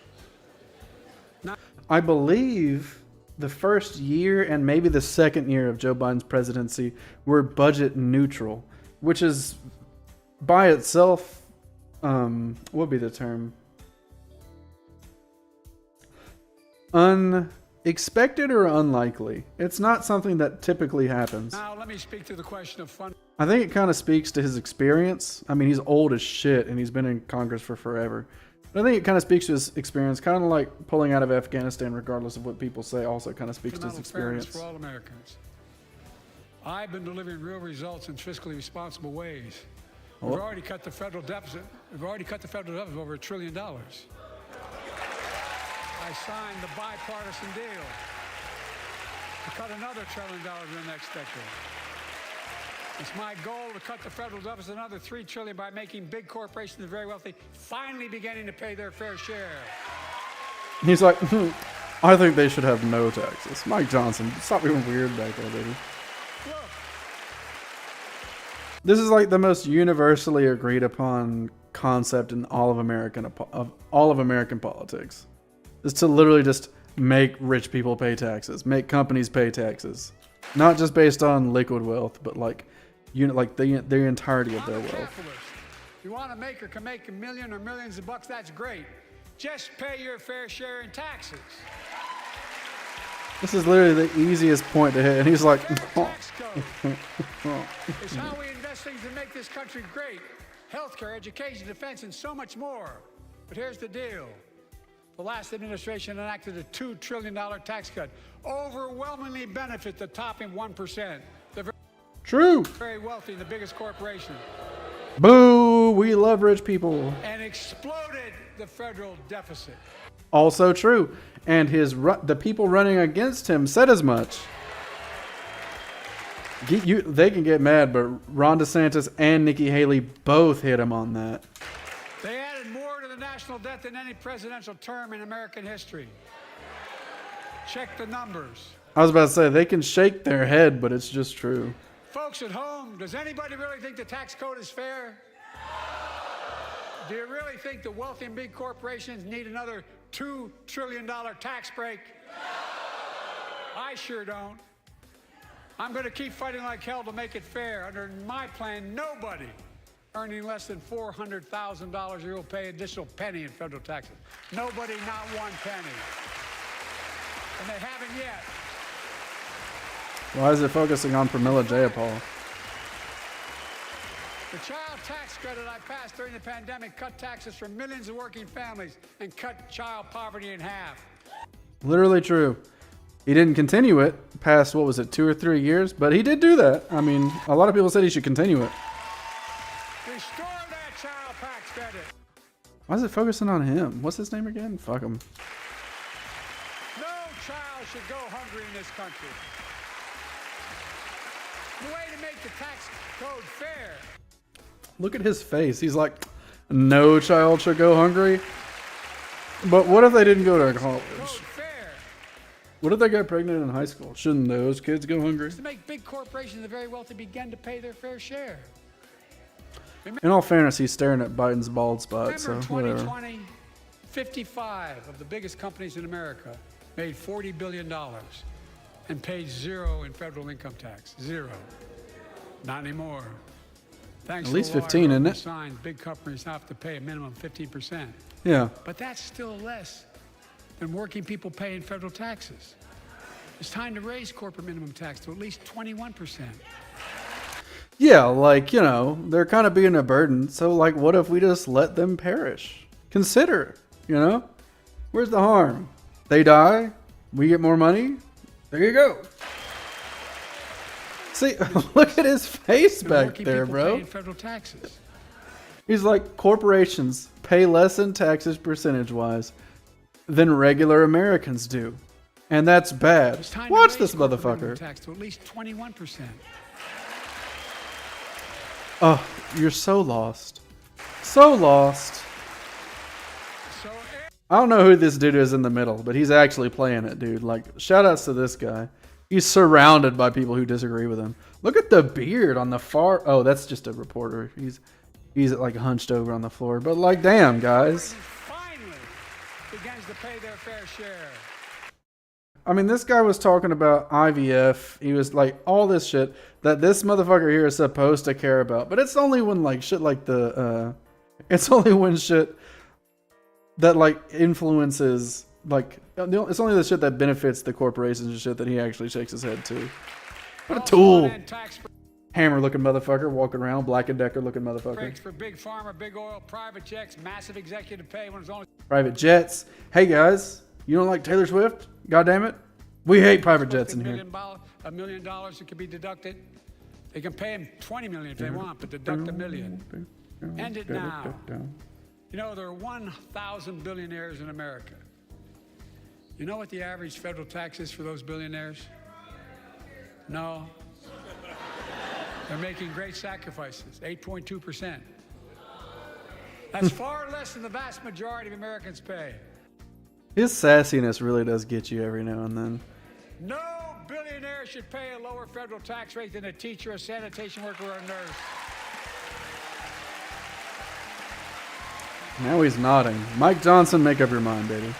I believe the first year and maybe the second year of Joe Biden's presidency were budget neutral, which is by itself, what would be the term? Unexpected or unlikely. It's not something that typically happens. Now, let me speak to the question of funding. I think it kind of speaks to his experience. I mean, he's old as shit and he's been in Congress for forever. But I think it kind of speaks to his experience, kind of like pulling out of Afghanistan, regardless of what people say, also kind of speaks to his experience. For all Americans. I've been delivering real results in fiscally responsible ways. We've already cut the federal deficit. We've already cut the federal deficit over $1 trillion. I signed the bipartisan deal to cut another $1 trillion in the next decade. It's my goal to cut the federal deficit another $3 trillion by making big corporations and very wealthy finally beginning to pay their fair share. He's like, I think they should have no taxes. Mike Johnson, stop being weird back there, baby. Look, This is like the most universally agreed upon concept in all of American politics. Is to literally just make rich people pay taxes, make companies pay taxes, not just based on liquid wealth, but like the entirety of their I'm a wealth. capitalist. If you want to make or can make $1 million or millions of bucks, that's great. Just pay your fair share in taxes. This is literally the easiest point to hit, and he's like, Fair tax code. It's how we invest things to make this country great. Healthcare, education, defense, and so much more. But here's the deal. The last administration enacted a $2 trillion tax cut, overwhelmingly benefit the top 1%, the true. very wealthy and the biggest corporation, Boo, we love rich people. and exploded the federal deficit. Also true. And the people running against him said as much. They can get mad, but Ron DeSantis and Nikki Haley both hit him on that. They added more to the national debt than any presidential term in American history. Check the numbers. I was about to say, they can shake their head, but it's just true. Folks at home, does anybody really think the tax code is fair? Do you really think the wealthy and big corporations need another $2 trillion tax break? I sure don't. I'm going to keep fighting like hell to make it fair. Under my plan, nobody earning less than $400,000 a year will pay additional penny in federal taxes. Nobody, not one penny. And they haven't yet. Why is it focusing on Pramila Jayapal? The child tax credit I passed during the pandemic cut taxes for millions of working families and cut child poverty in half. Literally true. He didn't continue it past, 2 or 3 years, but he did do that. I mean, a lot of people said he should continue it. Restore that child tax credit. Why is it focusing on him? What's his name again? Fuck him. No child should go hungry in this country. The way to make the tax code fair. Look at his face. He's like, no child should go hungry. But what if they didn't go to college? Code fair. What if they got pregnant in high school? Shouldn't those kids go hungry? To make big corporations and the very wealthy begin to pay their fair share. In all fairness, he's staring at Biden's bald spot, Remember so in whatever. 2020, 55 of the biggest companies in America made $40 billion and paid zero in federal income tax. Zero. Not anymore. Thanks At least to the law 15, isn't it? Signs, big companies have to pay a minimum 15%. Yeah. But that's still less than working people pay in federal taxes. It's time to raise corporate minimum tax to at least 21%. Yeah, like, they're kind of being a burden. So, like, what if we just let them perish? Consider, Where's the harm? They die. We get more money. There you go. See, look at his face There are more back people there, bro. paying federal taxes. He's like, corporations pay less in taxes percentage-wise than regular Americans do. And that's bad. It's time to Watch raise this corporate minimum motherfucker. tax to at least 21%. Oh, you're so lost. So lost. So I don't know who this dude is in the middle, but he's actually playing it, dude. Like, shout outs to this guy. He's surrounded by people who disagree with him. Look at the beard on the far. Oh, that's just a reporter. He's like hunched over on the floor. But like, damn, guys. finally begins to pay their fair share. I mean, this guy was talking about IVF. He was like all this shit that this motherfucker here is supposed to care about. But it's only when like shit like it's only when shit that like influences like it's only the shit that benefits the corporations and shit that he actually shakes his head to. What a tool. And tax Hammer looking motherfucker walking around, Black and Decker looking motherfucker. breaks for big pharma, big oil, private checks, massive executive pay when it's only Private jets. Hey guys, you don't like Taylor Swift? God damn it. We hate private jets in here. $1 million that could be deducted. They can pay him $20 million if they want, but deduct $1 million. End it now. You know, there are 1,000 billionaires in America. You know what the average federal tax is for those billionaires? No. They're making great sacrifices, 8.2%. That's far less than the vast majority of Americans pay. His sassiness really does get you every now and then. No billionaire should pay a lower federal tax rate than a teacher, a sanitation worker, or a nurse. Now he's nodding. Mike Johnson, make up your mind, baby.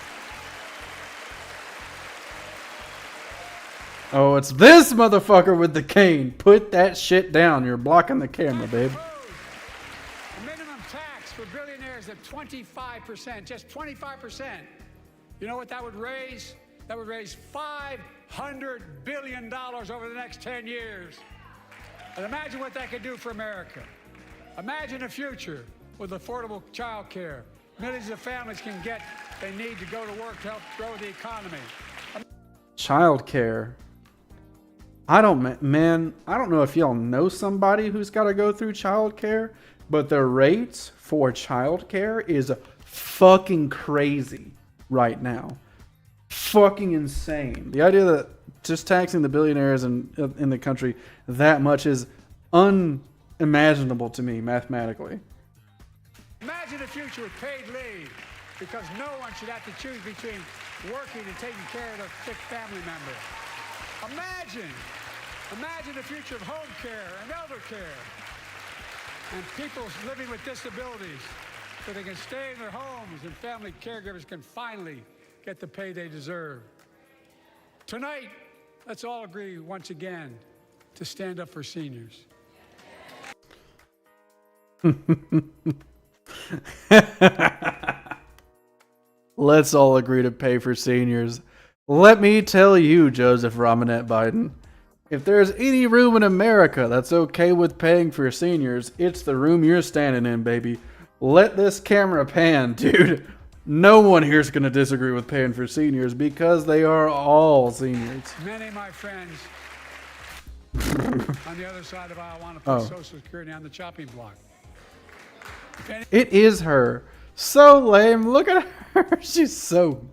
Oh, it's this motherfucker with the cane. Put that shit down. You're blocking the camera, babe. A minimum tax for billionaires of 25%, just 25%. You know what that would raise? That would raise $500 billion over the next 10 years. And imagine what that could do for America. Imagine a future with affordable child care. Millions of families can get they need to go to work to help grow the economy. Child care. I don't know if y'all know somebody who's got to go through child care, but the rates for child care is fucking crazy right now. Fucking insane. The idea that just taxing the billionaires in the country that much is unimaginable to me mathematically. Imagine a future with paid leave, because no one should have to choose between working and taking care of their sick family member. Imagine the future of home care and elder care, and people living with disabilities, so they can stay in their homes and family caregivers can finally get the pay they deserve. Tonight, let's all agree once again to stand up for seniors. Let's all agree to pay for seniors. Let me tell you, Joseph Robinette Biden, if there's any room in America that's okay with paying for seniors, it's the room you're standing in, baby. Let this camera pan, dude. No one here is going to disagree with paying for seniors because they are all seniors. Many of my friends on the other side of the aisle want to put Social Security on the chopping block. It is her. So lame. Look at her. She's so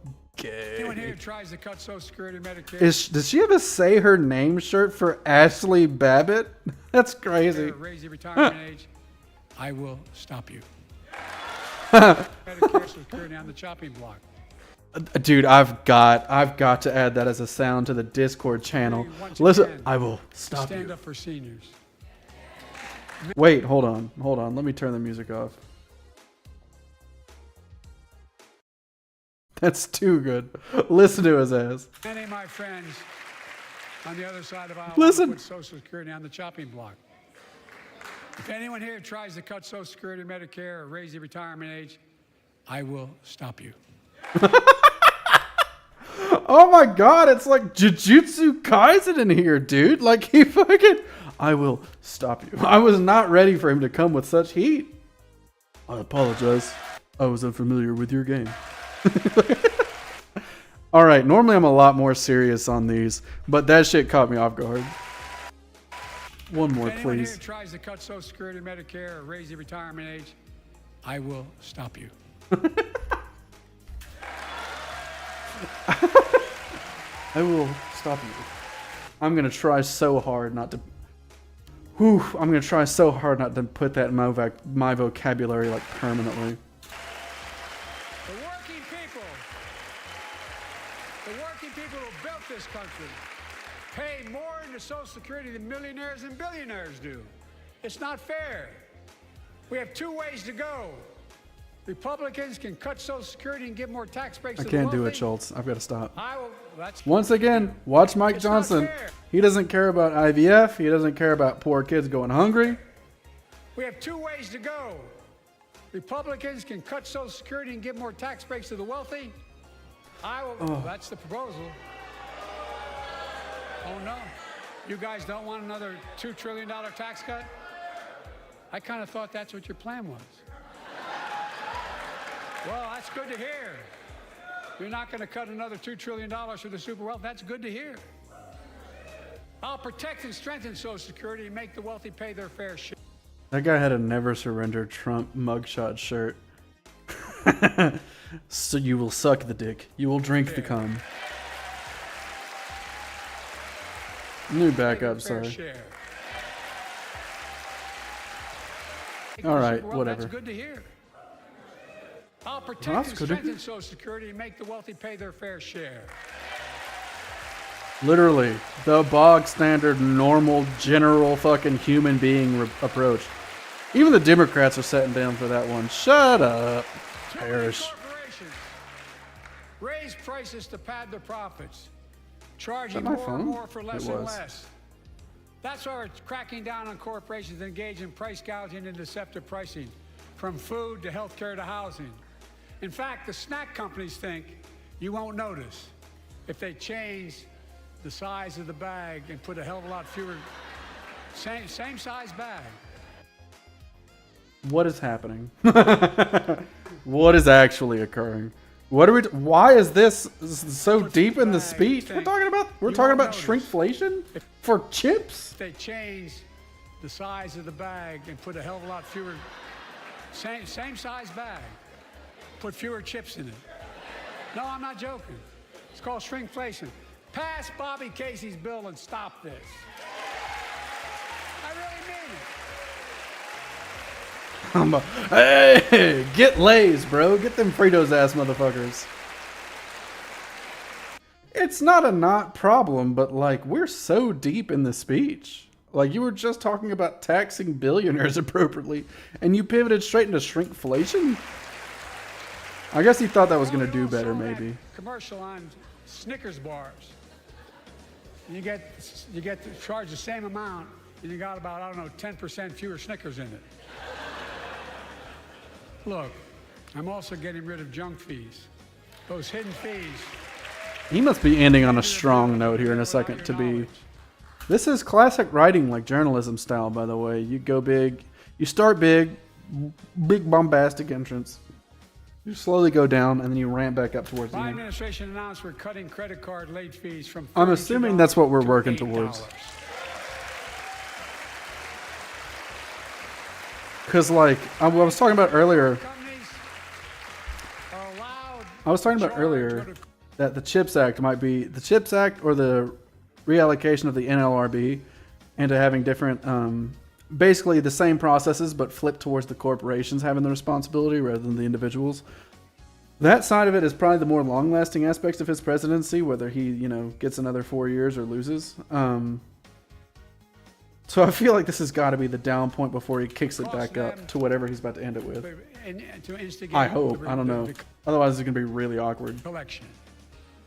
Anyone gay. here tries to cut Social Security and Medicare, Does she have a say her name shirt for Ashley Babbitt? That's crazy. raise the retirement age, I will stop you. Medicare, Social Security on the chopping block. Dude, I've got to add that as a sound to the Discord channel. Once Listen, again, I will to stop stand you. up for seniors. Wait, hold on. Let me turn the music off. That's too good. Listen to his ass. Many of my friends on the other side of the aisle Listen. want to put Social Security on the chopping block. If anyone here tries to cut Social Security, Medicare, or raise the retirement age, I will stop you. Oh my god, it's like Jujutsu Kaisen in here, dude. Like he fucking... I will stop you. I was not ready for him to come with such heat. I apologize. I was unfamiliar with your game. All right, normally I'm a lot more serious on these, but that shit caught me off guard. One more, If anyone please. here tries to cut Social Security, Medicare, or raise the retirement age, I will stop you. I will stop you. I'm gonna try so hard not to. Whew, I'm gonna try so hard not to put that in my vocabulary like permanently. The working people who built this country pay more into Social Security than millionaires and billionaires do. It's not fair. We have two ways to go. Republicans can cut Social Security and give more tax breaks I to the can't do it, wealthy. Schultz. I've got to stop. I will. That's Once again, watch Mike It's not Johnson. fair. He doesn't care about IVF. He doesn't care about poor kids going hungry. We have two ways to go. Republicans can cut Social Security and give more tax breaks to the wealthy. I will. That's the proposal. Oh no. You guys don't want another $2 trillion tax cut? I kind of thought that's what your plan was. Well, that's good to hear. You're not going to cut another $2 trillion for the super wealth. That's good to hear. I'll protect and strengthen Social Security and make the wealthy pay their fair share. That guy had a Never Surrender Trump mugshot shirt. So you will suck the dick. You will drink the cum. New backup, Fair sorry. share. All right, Well, whatever. That's good to hear. I'll Well, protect that's and good to strengthen hear. Social Security and make the wealthy pay their fair share. Literally, the bog standard, normal, general fucking human being approach. Even the Democrats are sitting down for that one. Shut up, Too many Parrish. corporations raise prices to pad their profits, charging Is that my more and phone? more for less It and was. less. That's why we're cracking down on corporations that engage in price gouging and deceptive pricing, from food to healthcare to housing. In fact, the snack companies think you won't notice if they change the size of the bag and put a hell of a lot fewer, same size bag. What is happening? What is actually occurring? What are we? Why is this so deep in the speech? We're talking about shrinkflation for chips. If they change the size of the bag and put a hell of a lot fewer, same size bag, put fewer chips in it. No, I'm not joking. It's called shrinkflation. Pass Bobby Casey's bill and stop this. I really mean it. Hey, get Lay's, bro. Get them Fritos ass motherfuckers. It's not a not problem, but like we're so deep in the speech. Like you were just talking about taxing billionaires appropriately, and you pivoted straight into shrinkflation. I guess he thought that was gonna do better, maybe. Commercial on Snickers bars. You get to charge the same amount, and you got about, I don't know, 10% fewer Snickers in it. Look, I'm also getting rid of junk fees. Those hidden fees. He must be ending on a strong note here in a second to be. This is classic writing, like journalism style, by the way. You go big, you start big, big bombastic entrance. You slowly go down, and then you ramp back up towards the My end. administration announced we're cutting credit card late fees from I'm assuming that's what we're $32 working to towards. $8. Because, like, I was talking about earlier, Companies are allowed I was talking to about charge earlier what it- that the CHIPS Act might be the CHIPS Act or the reallocation of the NLRB into having different, basically the same processes, but flipped towards the corporations having the responsibility rather than the individuals. That side of it is probably the more long-lasting aspects of his presidency, whether he, gets another 4 years or loses. So I feel like this has got to be the down point before he kicks it back up to whatever he's about to end it with. to instigate I hope. the- I don't know. the Otherwise, it's going to be really awkward. collection.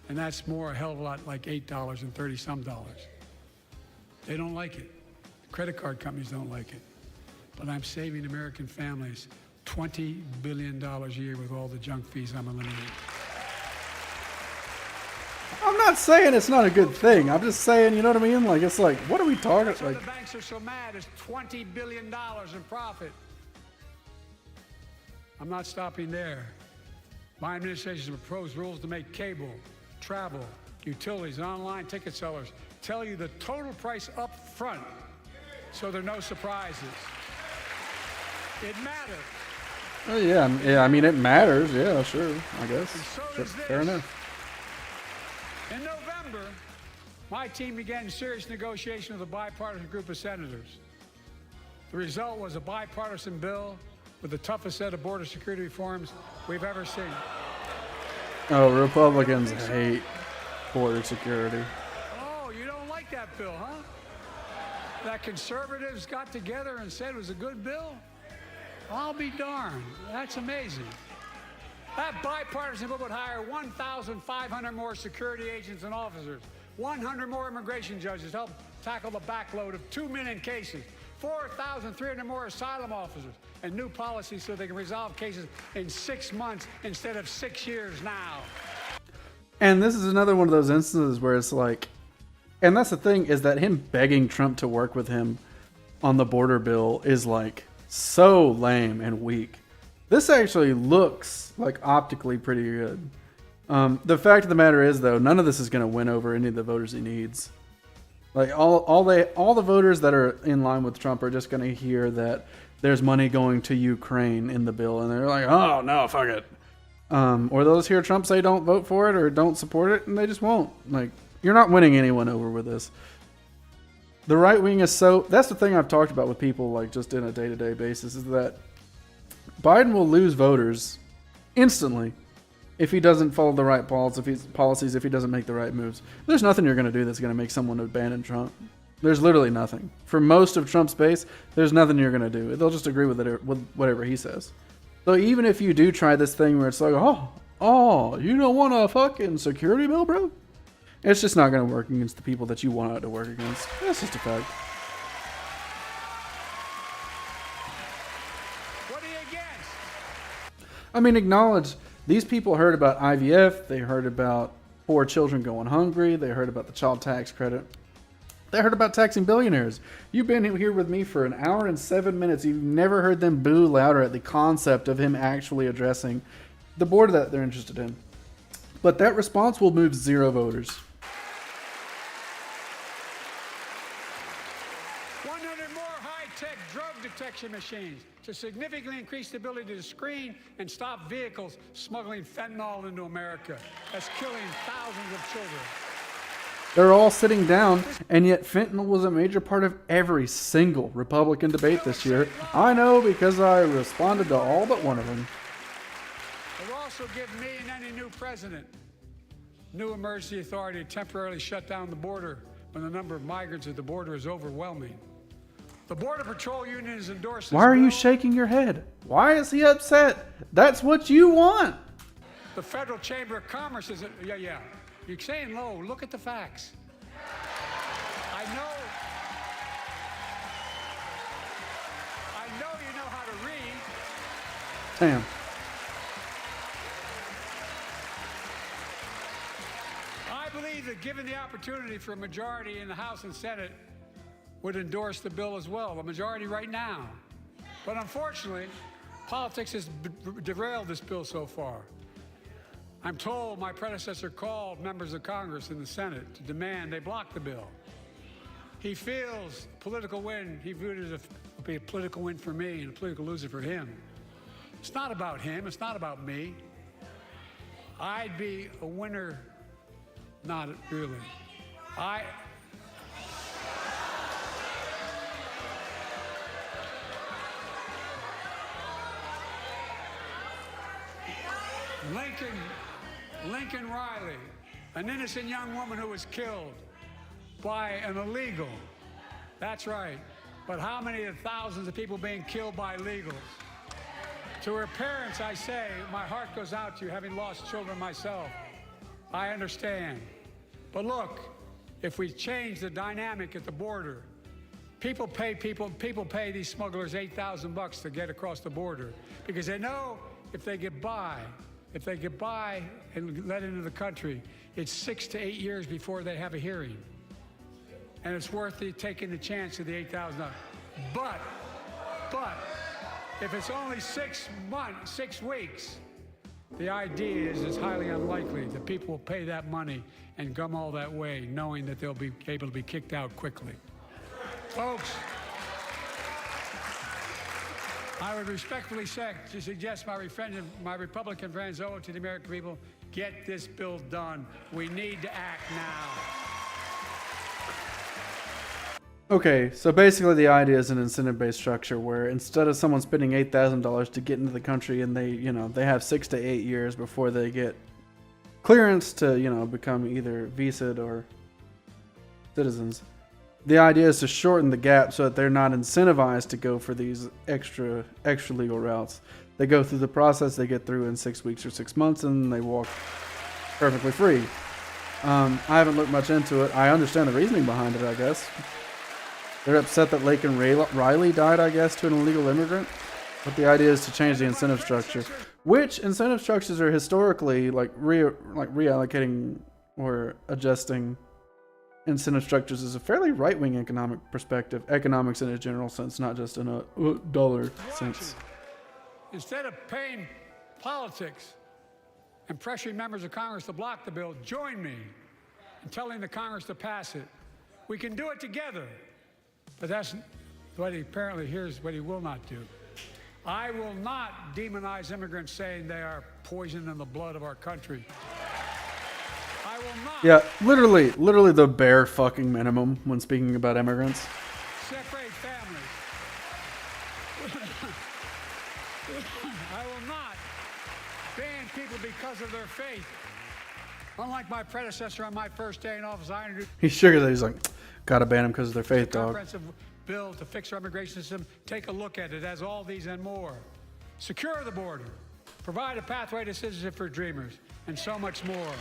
And that's more a hell of a lot like $8 and 30 some dollars. They don't like it. Credit card companies don't like it. But I'm saving American families $20 billion a year with all the junk fees I'm eliminating. I'm not saying it's not a good thing. I'm just saying, you know what I mean? Like, it's like, what are we talking? That's why Like, the banks are so mad. It's $20 billion in profit. I'm not stopping there. My administration has proposed rules to make cable, travel, utilities, and online ticket sellers tell you the total price up front, so there are no surprises. It matters. Oh, yeah, I mean, it matters. Yeah, sure, I guess. And so Sure, does this. fair enough. In November, my team began serious negotiation with a bipartisan group of senators. The result was a bipartisan bill with the toughest set of border security reforms we've ever seen. Oh, Republicans hate border security. Oh, you don't like that bill, huh? That conservatives got together and said it was a good bill? I'll be darned. That's amazing. That bipartisan bill would hire 1,500 more security agents and officers, 100 more immigration judges to help tackle the backload of 2 million cases, 4,300 more asylum officers, and new policies so they can resolve cases in 6 months instead of 6 years now. And this is another one of those instances where it's like, and that's the thing, is that him begging Trump to work with him on the border bill is like so lame and weak. This actually looks like optically pretty good. The fact of the matter is, though, none of this is going to win over any of the voters he needs. Like all the voters that are in line with Trump are just going to hear that there's money going to Ukraine in the bill, and they're like, "Oh no, fuck it." Or they'll just hear Trump say, "Don't vote for it" or "Don't support it," and they just won't. Like, you're not winning anyone over with this. The right wing is so. That's the thing I've talked about with people, like just in a day-to-day basis, is that Biden will lose voters instantly if he doesn't follow the right policies, if he doesn't make the right moves. There's nothing you're going to do that's going to make someone abandon Trump. There's literally nothing. For most of Trump's base, there's nothing you're going to do. They'll just agree with it, with whatever he says. So even if you do try this thing where it's like, oh, you don't want a fucking security bill, bro? It's just not going to work against the people that you want it to work against. That's just a fact. What are you against? I mean, acknowledge these people heard about IVF. They heard about poor children going hungry. They heard about the child tax credit. They heard about taxing billionaires. You've been here with me for 1 hour and 7 minutes. You've never heard them boo louder at the concept of him actually addressing the border that they're interested in. But that response will move 0 voters. 100 more high-tech drug detection machines to significantly increase the ability to screen and stop vehicles smuggling fentanyl into America. That's killing thousands of children. They're all sitting down, and yet fentanyl was a major part of every single Republican debate this year. I know because I responded to all but one of them. It will also give me and any new president new emergency authority to temporarily shut down the border when the number of migrants at the border is overwhelming. The Border Patrol Union has endorsed this Why are you bill. shaking your head? Why is he upset? That's what you want. The Federal Chamber of Commerce is, yeah. You're saying low. Look at the facts. I know you know how to read. Damn. I believe that given the opportunity for a majority in the House and Senate would endorse the bill as well, a majority right now. But unfortunately, politics has derailed this bill so far. I'm told my predecessor called members of Congress in the Senate to demand they block the bill. He feels political win. He viewed it as a political win for me and a political loser for him. It's not about him. It's not about me. I'd be a winner. Not really. Lincoln Riley, an innocent young woman who was killed by an illegal. That's right. But how many of thousands of people being killed by illegals? To her parents, I say, my heart goes out to you, having lost children myself. I understand. But look, if we change the dynamic at the border, people pay these smugglers $8,000 to get across the border because they know if they get by and let into the country, it's 6 to 8 years before they have a hearing. And it's worth taking the chance of the $8,000. But if it's only 6 weeks, The idea is it's highly unlikely that people will pay that money and come all that way knowing that they'll be able to be kicked out quickly. Folks, I would respectfully suggest my Republican friends owe it to the American people, get this bill done. We need to act now. Okay, so basically the idea is an incentive-based structure where instead of someone spending $8,000 to get into the country and they have 6 to 8 years before they get clearance to, become either visa'd or citizens, the idea is to shorten the gap so that they're not incentivized to go for these extra legal routes. They go through the process, they get through in 6 weeks or 6 months, and they walk perfectly free. I haven't looked much into it. I understand the reasoning behind it, I guess. They're upset that Laken Riley died, I guess, to an illegal immigrant. But the idea is to change the incentive structure, which incentive structures are historically reallocating or adjusting incentive structures is a fairly right-wing economic perspective. Economics in a general sense, not just in a dollar sense. Instead of paying politics and pressuring members of Congress to block the bill, join me in telling the Congress to pass it. We can do it together. But that's what here's what he will not do. I will not demonize immigrants saying they are poison in the blood of our country. I will not. Yeah, literally the bare fucking minimum when speaking about immigrants. Separate families. I will not ban people because of their faith. Unlike my predecessor on my first day in office, I introduced He's sugar that he's like, gotta ban them because of their faith, dog. comprehensive bill to fix our immigration system. Take a look at it. It has all these and more. Secure the border. Provide a pathway to citizenship for dreamers. And so much more.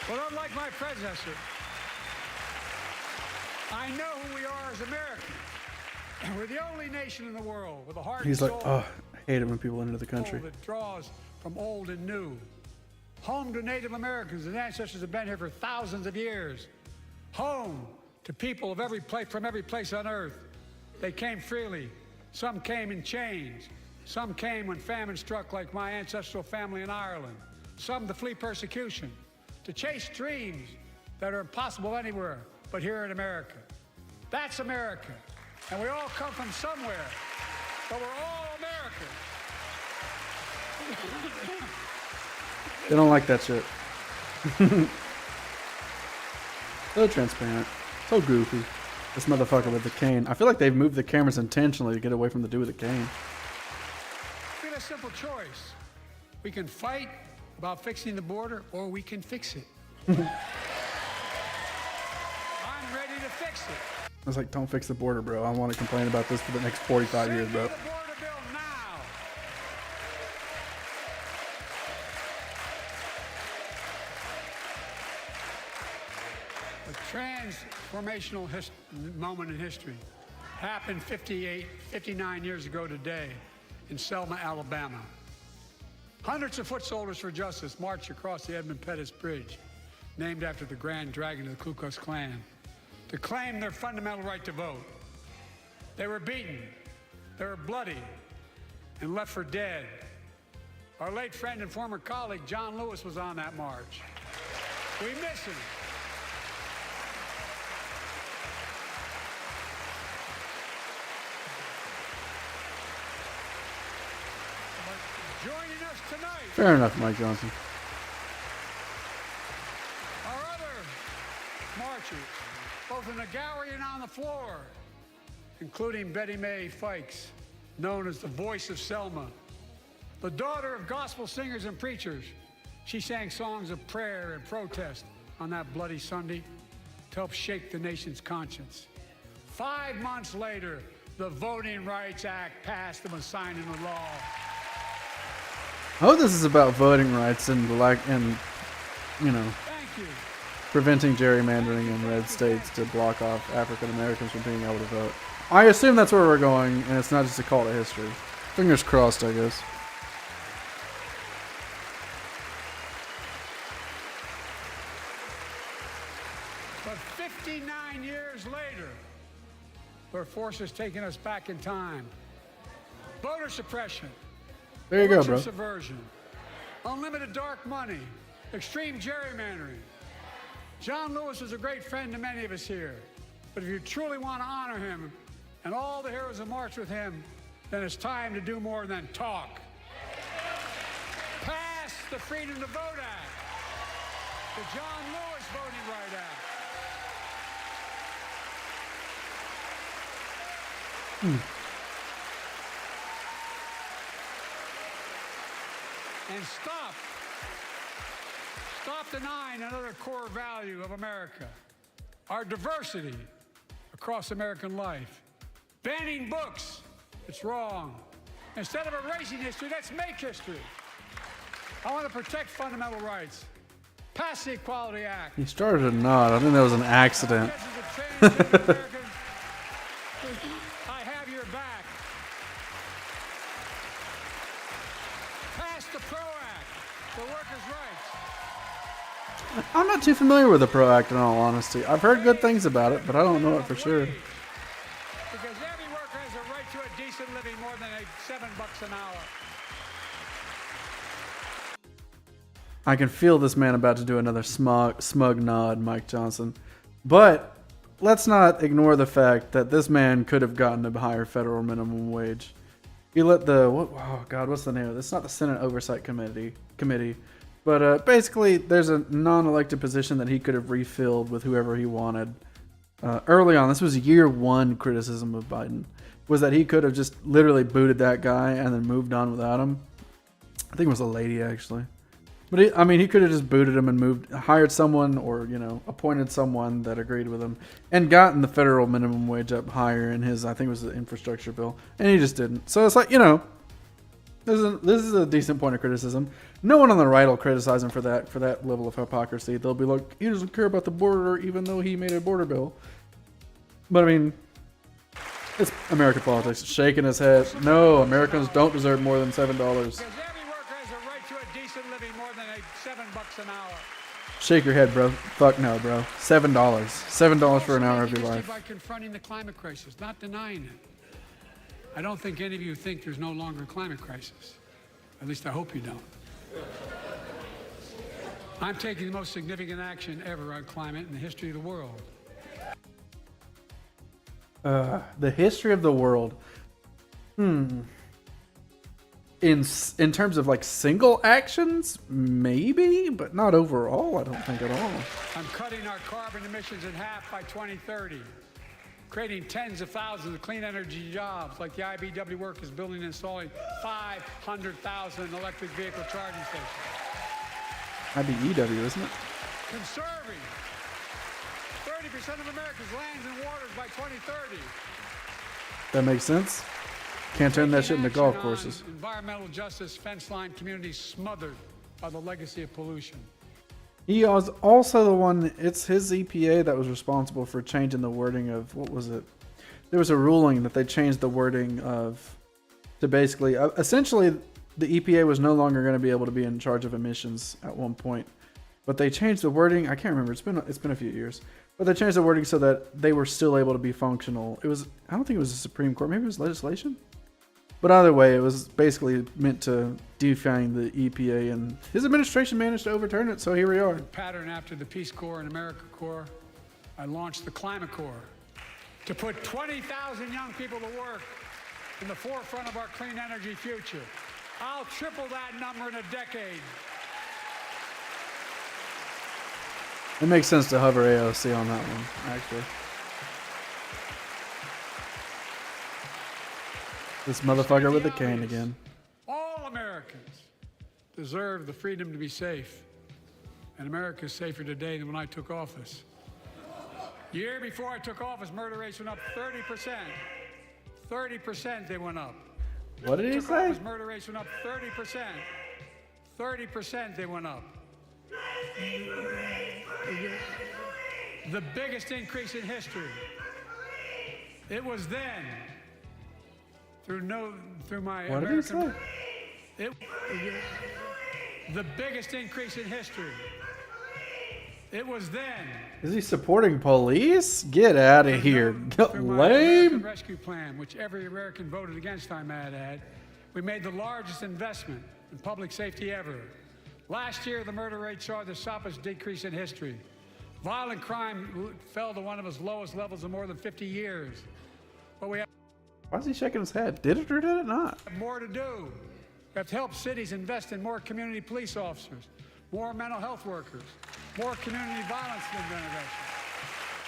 But unlike my predecessor, I know who we are as Americans. We're the only nation in the world with a heart He's and like, soul oh, I hate it when people enter the country. that draws from old and new. Home to Native Americans and ancestors have been here for thousands of years. Home to people of from every place on earth. They came freely. Some came in chains. Some came when famine struck, like my ancestral family in Ireland. Some to flee persecution, to chase dreams that are impossible anywhere but here in America. That's America. And we all come from somewhere, but we're all Americans. They don't like that shit. So transparent. So goofy. This motherfucker with the cane. I feel like they've moved the cameras intentionally to get away from the dude with the cane. We have a simple choice. We can fight about fixing the border, or we can fix it. I'm ready to fix it. I was like, don't fix the border, bro. I want to complain about this for the next 45 years, bro. The border bill now. A transformational moment in history happened 59 years ago today in Selma, Alabama. Hundreds of foot soldiers for justice marched across the Edmund Pettus Bridge, named after the Grand Dragon of the Ku Klux Klan, to claim their fundamental right to vote. They were beaten, they were bloody, and left for dead. Our late friend and former colleague, John Lewis, was on that march. We miss him. Joining us tonight, Fair enough, Mike Johnson. our other marchers, both in the gallery and on the floor, including Betty Mae Fikes, known as the voice of Selma, the daughter of gospel singers and preachers. She sang songs of prayer and protest on that bloody Sunday to help shake the nation's conscience. 5 months later, the Voting Rights Act passed and was signed into law. I hope this is about voting rights and Thank you. preventing gerrymandering in red states to block off African Americans from being able to vote. I assume that's where we're going, and it's not just a call to history. Fingers crossed, I guess. But 59 years later, there are forces taking us back in time. Voter suppression. There you go, election bro. subversion, unlimited dark money, extreme gerrymandering. John Lewis was a great friend to many of us here, but if you truly want to honor him and all the heroes who marched with him, then it's time to do more than talk. Pass the Freedom to Vote Act, the John Lewis Voting Right Act. And stop denying another core value of America, our diversity across American life. Banning books, it's wrong. Instead of erasing history, let's make history. I want to protect fundamental rights. Pass the Equality Act. He started a nod. I think that was an accident. I have your back. Pass the PRO Act for workers' rights. I'm not too familiar with the PRO Act, in all honesty. I've heard good things about it, but I don't know it for sure. Because every worker has a right to a decent living more than $7 an hour. I can feel this man about to do another smug nod, Mike Johnson. But let's not ignore the fact that this man could have gotten a higher federal minimum wage. He let what's the name of this? It's not the Senate Oversight Committee. But basically, there's a non-elected position that he could have refilled with whoever he wanted. Early on, this was year one criticism of Biden, was that he could have just literally booted that guy and then moved on without him. I think it was a lady, actually. But he could have just booted him and hired someone or, appointed someone that agreed with him and gotten the federal minimum wage up higher in his, I think it was the infrastructure bill. And he just didn't. So it's like, this is a decent point of criticism. No one on the right will criticize him for that level of hypocrisy. They'll be like, he doesn't care about the border even though he made a border bill. But it's American politics. Shaking his head. No, Americans don't deserve more than $7. Because every worker has a right to a decent living more than $7 an hour. Shake your head, bro. Fuck no, bro. $7. $7 for an hour of your life. By confronting the climate crisis, not denying it. I don't think any of you think there's no longer a climate crisis. At least I hope you don't. I'm taking the most significant action ever on climate in the history of the world. The history of the world. In terms of single actions, maybe, but not overall. I don't think at all. I'm cutting our carbon emissions in half by 2030, creating tens of thousands of clean energy jobs, like the IBEW work is building and installing 500,000 electric vehicle charging stations. IBEW, isn't it? Conserving 30% of America's lands and waters by 2030. That makes sense. Can't turn that shit into golf courses. Environmental justice, fence line communities smothered by the legacy of pollution. He was also the one, it's his EPA that was responsible for changing the wording of, what was it? There was a ruling that they changed the wording to basically, essentially the EPA was no longer going to be able to be in charge of emissions at one point. But they changed the wording, I can't remember, it's been a few years. But they changed the wording so that they were still able to be functional. I don't think it was the Supreme Court, maybe it was legislation? But either way, it was basically meant to defang the EPA, and his administration managed to overturn it, so here we are. Pattern after the Peace Corps and AmeriCorps, I launched the Climate Corps to put 20,000 young people to work in the forefront of our clean energy future. I'll triple that number in a decade. It makes sense to hover AOC on that one, actually. This motherfucker with the cane again. All Americans deserve the freedom to be safe. And America is safer today than when I took office. The year before I took office, murder rates went up 30%. 30% they went up. What did he say? Murder rates went up 30%. 30% they went up. The biggest increase in history. It was then, through my What did he say? The biggest increase in history. It was then. Is he supporting police? Get out of here. Through my Lame. American Rescue Plan, which every American voted against, I might add, we made the largest investment in public safety ever. Last year, the murder rate saw the sharpest decrease in history. Violent crime fell to one of its lowest levels in more than 50 years. But we have Why is he shaking his head? Did it or did it not? more to do. We have to help cities invest in more community police officers, more mental health workers, more community violence intervention.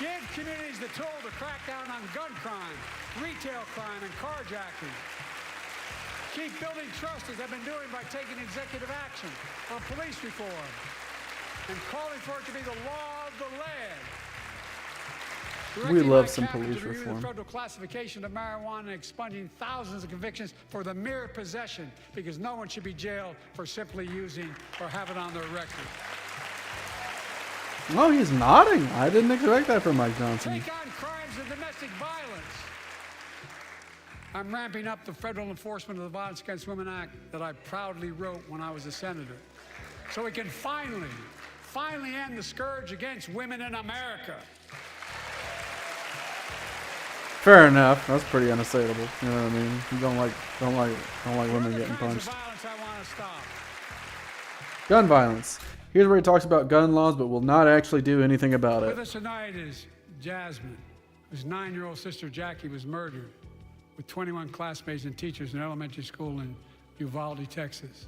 Give communities the tool to crack down on gun crime, retail crime, and carjacking. Keep building trust as they've been doing by taking executive action on police reform and calling for it to be the law of the land. We Directing love my some cabinet police to review reform. The federal classification of marijuana and expunging thousands of convictions for the mere possession, because no one should be jailed for simply using or have it on their record. Oh, he's nodding. I didn't expect that from Mike Johnson. Take on crimes of domestic violence. I'm ramping up the federal enforcement of the Violence Against Women Act that I proudly wrote when I was a senator, so we can finally end the scourge against women in America. Fair enough. That's pretty unassailable. You know what I mean? You don't like women getting Crimes punched. of violence I want to stop. Gun violence. Here's where he talks about gun laws, but will not actually do anything about With it. us tonight is Jasmine, whose 9-year-old sister Jackie was murdered with 21 classmates and teachers in an elementary school in Uvalde, Texas.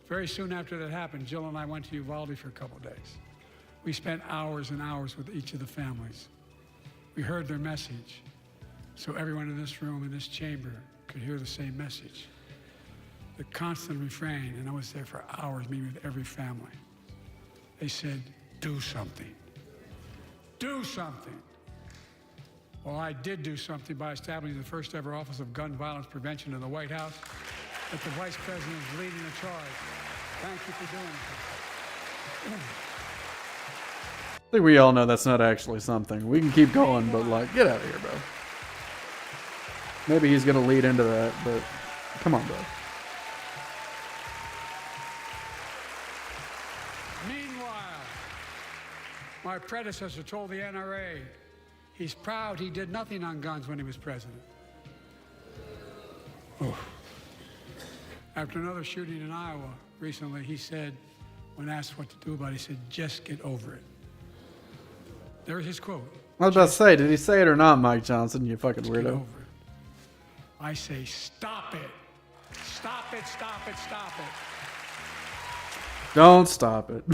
Very soon after that happened, Jill and I went to Uvalde for a couple of days. We spent hours and hours with each of the families. We heard their message, so everyone in this room, in this chamber, could hear the same message. The constant refrain, and I was there for hours meeting with every family. They said, do something. Do something. Well, I did do something by establishing the first ever Office of Gun Violence Prevention in the White House that the Vice President is leading the charge. Thank you for doing it. I think we all know that's not actually something. We can keep going, but like, get out of here, bro. Maybe he's gonna lead into that, but come on, bro. Meanwhile, my predecessor told the NRA he's proud he did nothing on guns when he was president. Oh. After another shooting in Iowa recently, he said, when asked what to do about it, he said, just get over it. There's his quote. I was about to say, did he say it or not, Mike Johnson? You fucking Just get weirdo. over it. I say, stop it. Stop it, stop it, stop it. Don't stop it.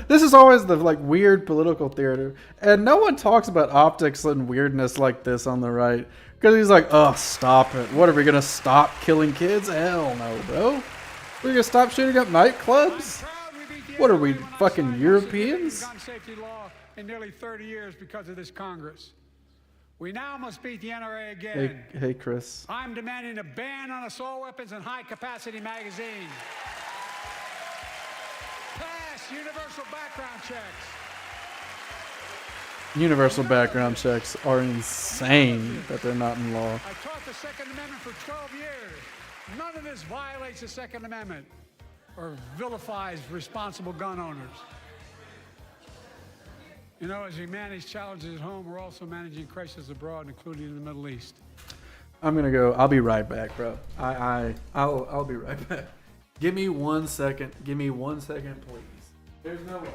This is always the like weird political theater, and no one talks about optics and weirdness like this on the right because he's like, "Oh, stop it! What are we gonna stop killing kids? Hell no, bro. We're gonna stop shooting up nightclubs? What are we, fucking Europeans?" Gun safety law in nearly 30 years because of this Congress. We now must beat the NRA again. Hey, Chris. I'm demanding a ban on assault weapons and high-capacity magazines. Pass universal background checks. Universal background checks are insane that they're not in law. I taught the Second Amendment for 12 years. None of this violates the Second Amendment or vilifies responsible gun owners. You know, as we manage challenges at home, we're also managing crises abroad, including in the Middle East. I'm gonna go. I'll be right back, bro. I'll be right back. Give me 1 second. Give me 1 second, please. There's no way.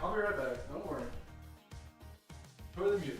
I'll be right back. Don't worry. Enjoy the music.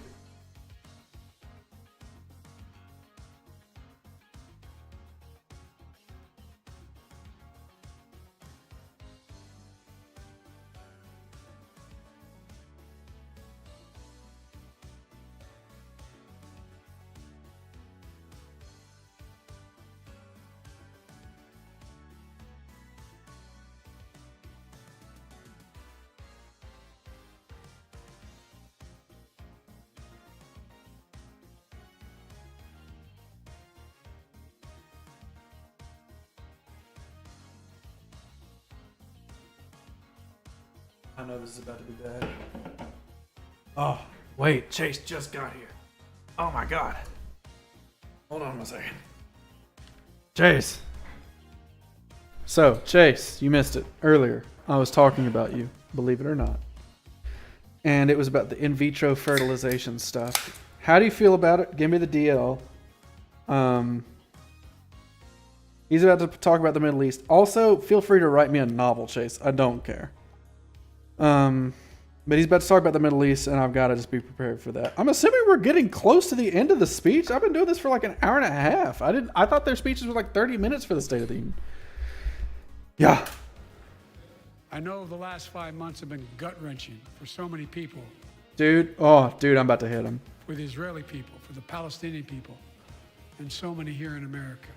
I know this is about to be bad. Oh, wait. Chase just got here. Oh my god. Hold on 1 second. Chase. So, Chase, you missed it earlier. I was talking about you, believe it or not. And it was about the in vitro fertilization stuff. How do you feel about it? Give me the DL. He's about to talk about the Middle East. Also, feel free to write me a novel, Chase. I don't care. But he's about to talk about the Middle East, and I've got to just be prepared for that. I'm assuming we're getting close to the end of the speech. I've been doing this for like an hour and a half. I thought their speeches were like 30 minutes for the State of the Union. Yeah. I know the last 5 months have been gut-wrenching for so many people, Dude, I'm about to hit him. for the Israeli people, for the Palestinian people, and so many here in America.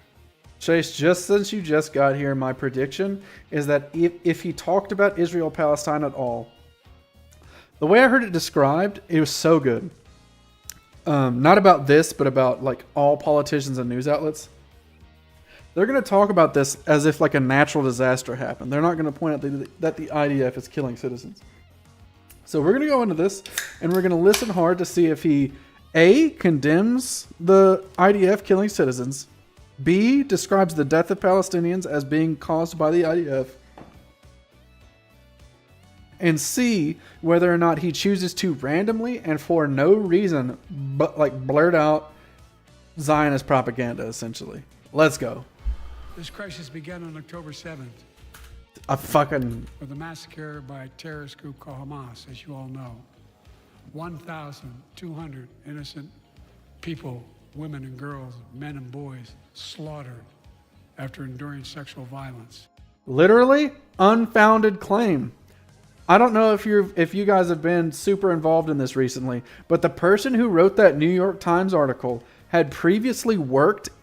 Chase, just since you just got here, my prediction is that if he talked about Israel-Palestine at all, the way I heard it described, it was so good. Not about this, but about like all politicians and news outlets. They're going to talk about this as if like a natural disaster happened. They're not going to point out that the IDF is killing citizens. So we're going to go into this, and we're going to listen hard to see if he, A, condemns the IDF killing citizens, B, describes the death of Palestinians as being caused by the IDF, and C, whether or not he chooses to randomly and for no reason but like blurt out Zionist propaganda, essentially. Let's go. This crisis began on October 7th A with a massacre by a terrorist group called Hamas, as you all know. 1,200 innocent people, women and girls, men and boys, slaughtered after enduring sexual violence. literally unfounded claim. I don't know if you guys have been super involved in this recently, but the person who wrote that New York Times article had previously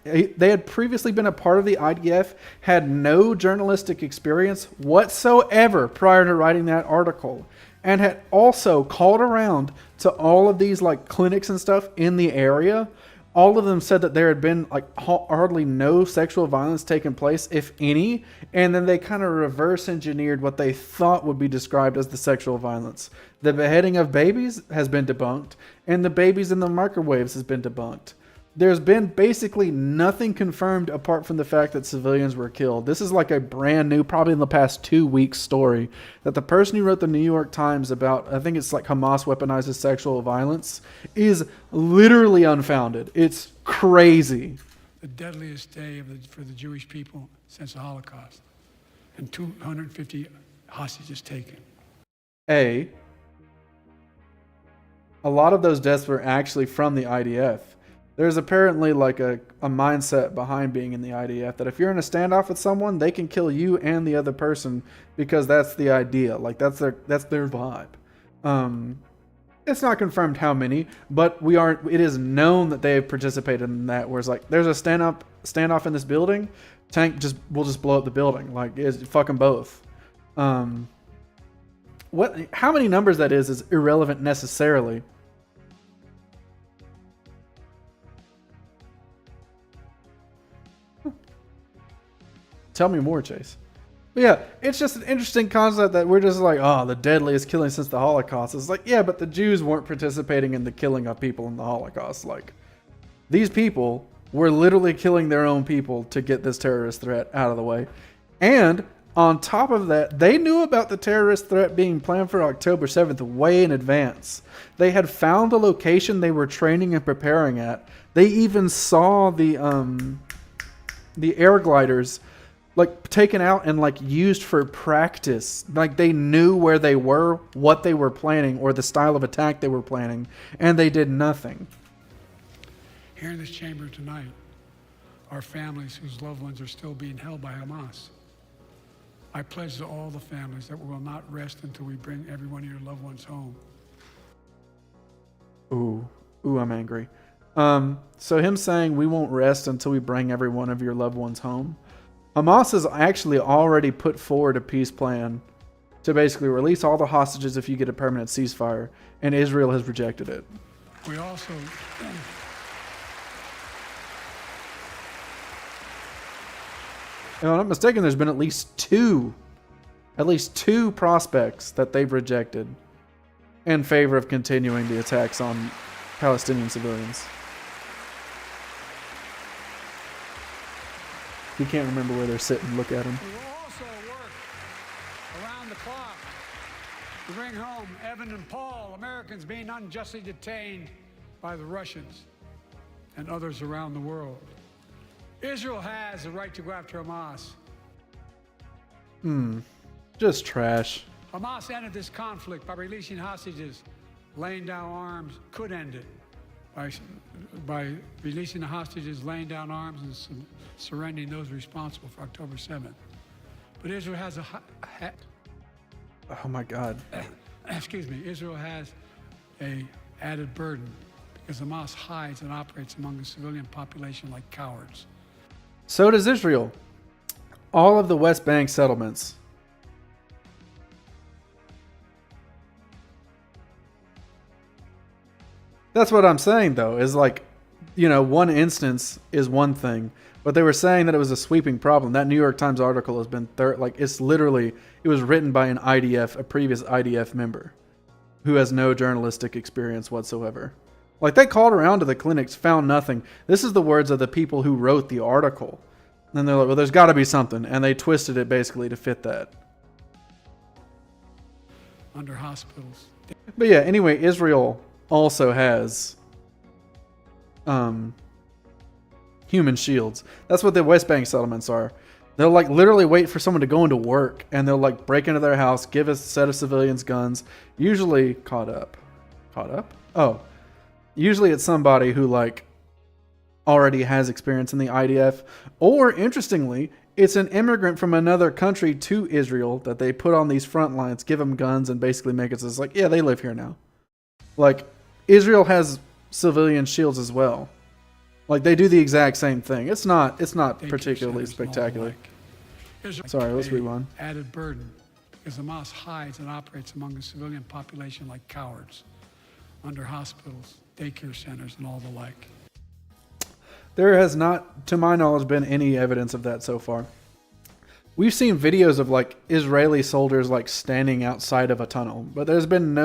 they had previously been a part of the IDF, had no journalistic experience whatsoever prior to writing that article, and had also called around to all of these like clinics and stuff in the area. All of them said that there had been like hardly no sexual violence taking place, if any, and then they kind of reverse engineered what they thought would be described as the sexual violence. The beheading of babies has been debunked, and the babies in the microwaves has been debunked. There's been basically nothing confirmed apart from the fact that civilians were killed. This is like a brand new, probably in the past 2 weeks story, that the person who wrote the New York Times about, I think it's like Hamas weaponizes sexual violence, is literally unfounded. It's crazy. The deadliest day for the Jewish people since the Holocaust, and 250 hostages taken. A lot of those deaths were actually from the IDF. There's apparently like a mindset behind being in the IDF that if you're in a standoff with someone, they can kill you and the other person because that's the idea. Like that's their vibe. It's not confirmed how many, but it is known that they have participated in that, where it's like there's a standoff in this building, we'll just blow up the building. Like it's fucking both. How many numbers that is irrelevant necessarily. Tell me more, Chase. But yeah, it's just an interesting concept that we're just like, oh, the deadliest killing since the Holocaust. It's like, yeah, but the Jews weren't participating in the killing of people in the Holocaust. Like, these people were literally killing their own people to get this terrorist threat out of the way. And on top of that, they knew about the terrorist threat being planned for October 7th way in advance. They had found the location they were training and preparing at. They even saw the air gliders like taken out and like used for practice. Like they knew where they were, what they were planning, or the style of attack they were planning, and they did nothing. Here in this chamber tonight are families whose loved ones are still being held by Hamas. I pledge to all the families that we will not rest until we bring every one of your loved ones home. Ooh, I'm angry. So him saying we won't rest until we bring every one of your loved ones home. Hamas has actually already put forward a peace plan to basically release all the hostages if you get a permanent ceasefire, and Israel has rejected it. We also If I'm not mistaken, there's been at least two prospects that they've rejected in favor of continuing the attacks on Palestinian civilians. You can't remember where they're sitting. Look at them. We will also work around the clock to bring home Evan and Paul, Americans being unjustly detained by the Russians and others around the world. Israel has the right to go after Hamas. Just trash. Hamas ended this conflict by releasing hostages, laying down arms, could end it by releasing the hostages, laying down arms, and surrendering those responsible for October 7th. But Israel has Oh my God. Israel has a added burden because Hamas hides and operates among the civilian population like cowards. So does Israel. All of the West Bank settlements. That's what I'm saying, though, is like, one instance is one thing, but they were saying that it was a sweeping problem. That New York Times article has been, it was written by an IDF, a previous IDF member, who has no journalistic experience whatsoever. Like, they called around to the clinics, found nothing. This is the words of the people who wrote the article. And then they're like, well, there's got to be something. And they twisted it basically to fit that. Under hospitals. But yeah, anyway, Israel also has human shields. That's what the West Bank settlements are. They'll like literally wait for someone to go into work, and they'll like break into their house, give a set of civilians guns, usually caught up? Oh. Usually it's somebody who like already has experience in the IDF, or interestingly, it's an immigrant from another country to Israel that they put on these front lines, give them guns, and basically make it so it's like, yeah, they live here now. Like, Israel has civilian shields as well. Like, they do the exact same thing. It's not particularly spectacular. Sorry, let's rewind. Added burden because Hamas hides and operates among the civilian population like cowards under hospitals, daycare centers, and all the like. There has not, to my knowledge, been any evidence of that so far. We've seen videos of like Israeli soldiers like standing outside of a tunnel, but there's been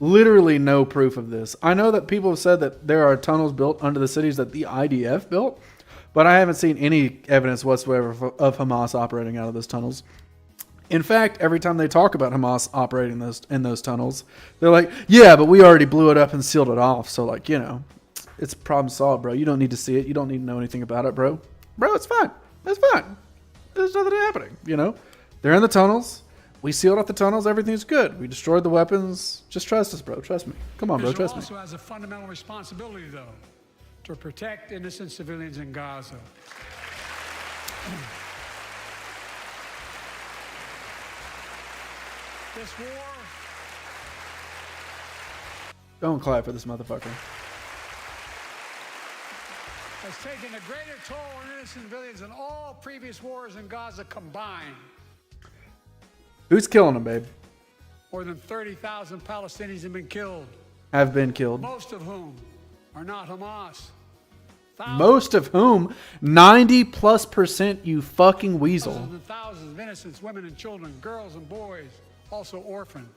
literally no proof of this. I know that people have said that there are tunnels built under the cities that the IDF built, but I haven't seen any evidence whatsoever of Hamas operating out of those tunnels. In fact, every time they talk about Hamas operating in those tunnels, they're like, yeah, but we already blew it up and sealed it off. So like, it's problem solved, bro. You don't need to see it. You don't need to know anything about it, bro. Bro, it's fine. It's fine. There's nothing happening, They're in the tunnels. We sealed off the tunnels. Everything's good. We destroyed the weapons. Just trust us, bro. Trust me. Come on, bro. Trust me. Israel also has a fundamental responsibility, though, to protect innocent civilians in Gaza. This war Don't clap for this motherfucker. has taken a greater toll on innocent civilians than all previous wars in Gaza combined. Who's killing them, babe? More than 30,000 Palestinians have been killed, Have been killed. most of whom are not Hamas. Most of whom, 90+%, you fucking weasel. Thousands and thousands of innocents, women and children, girls and boys, also orphaned.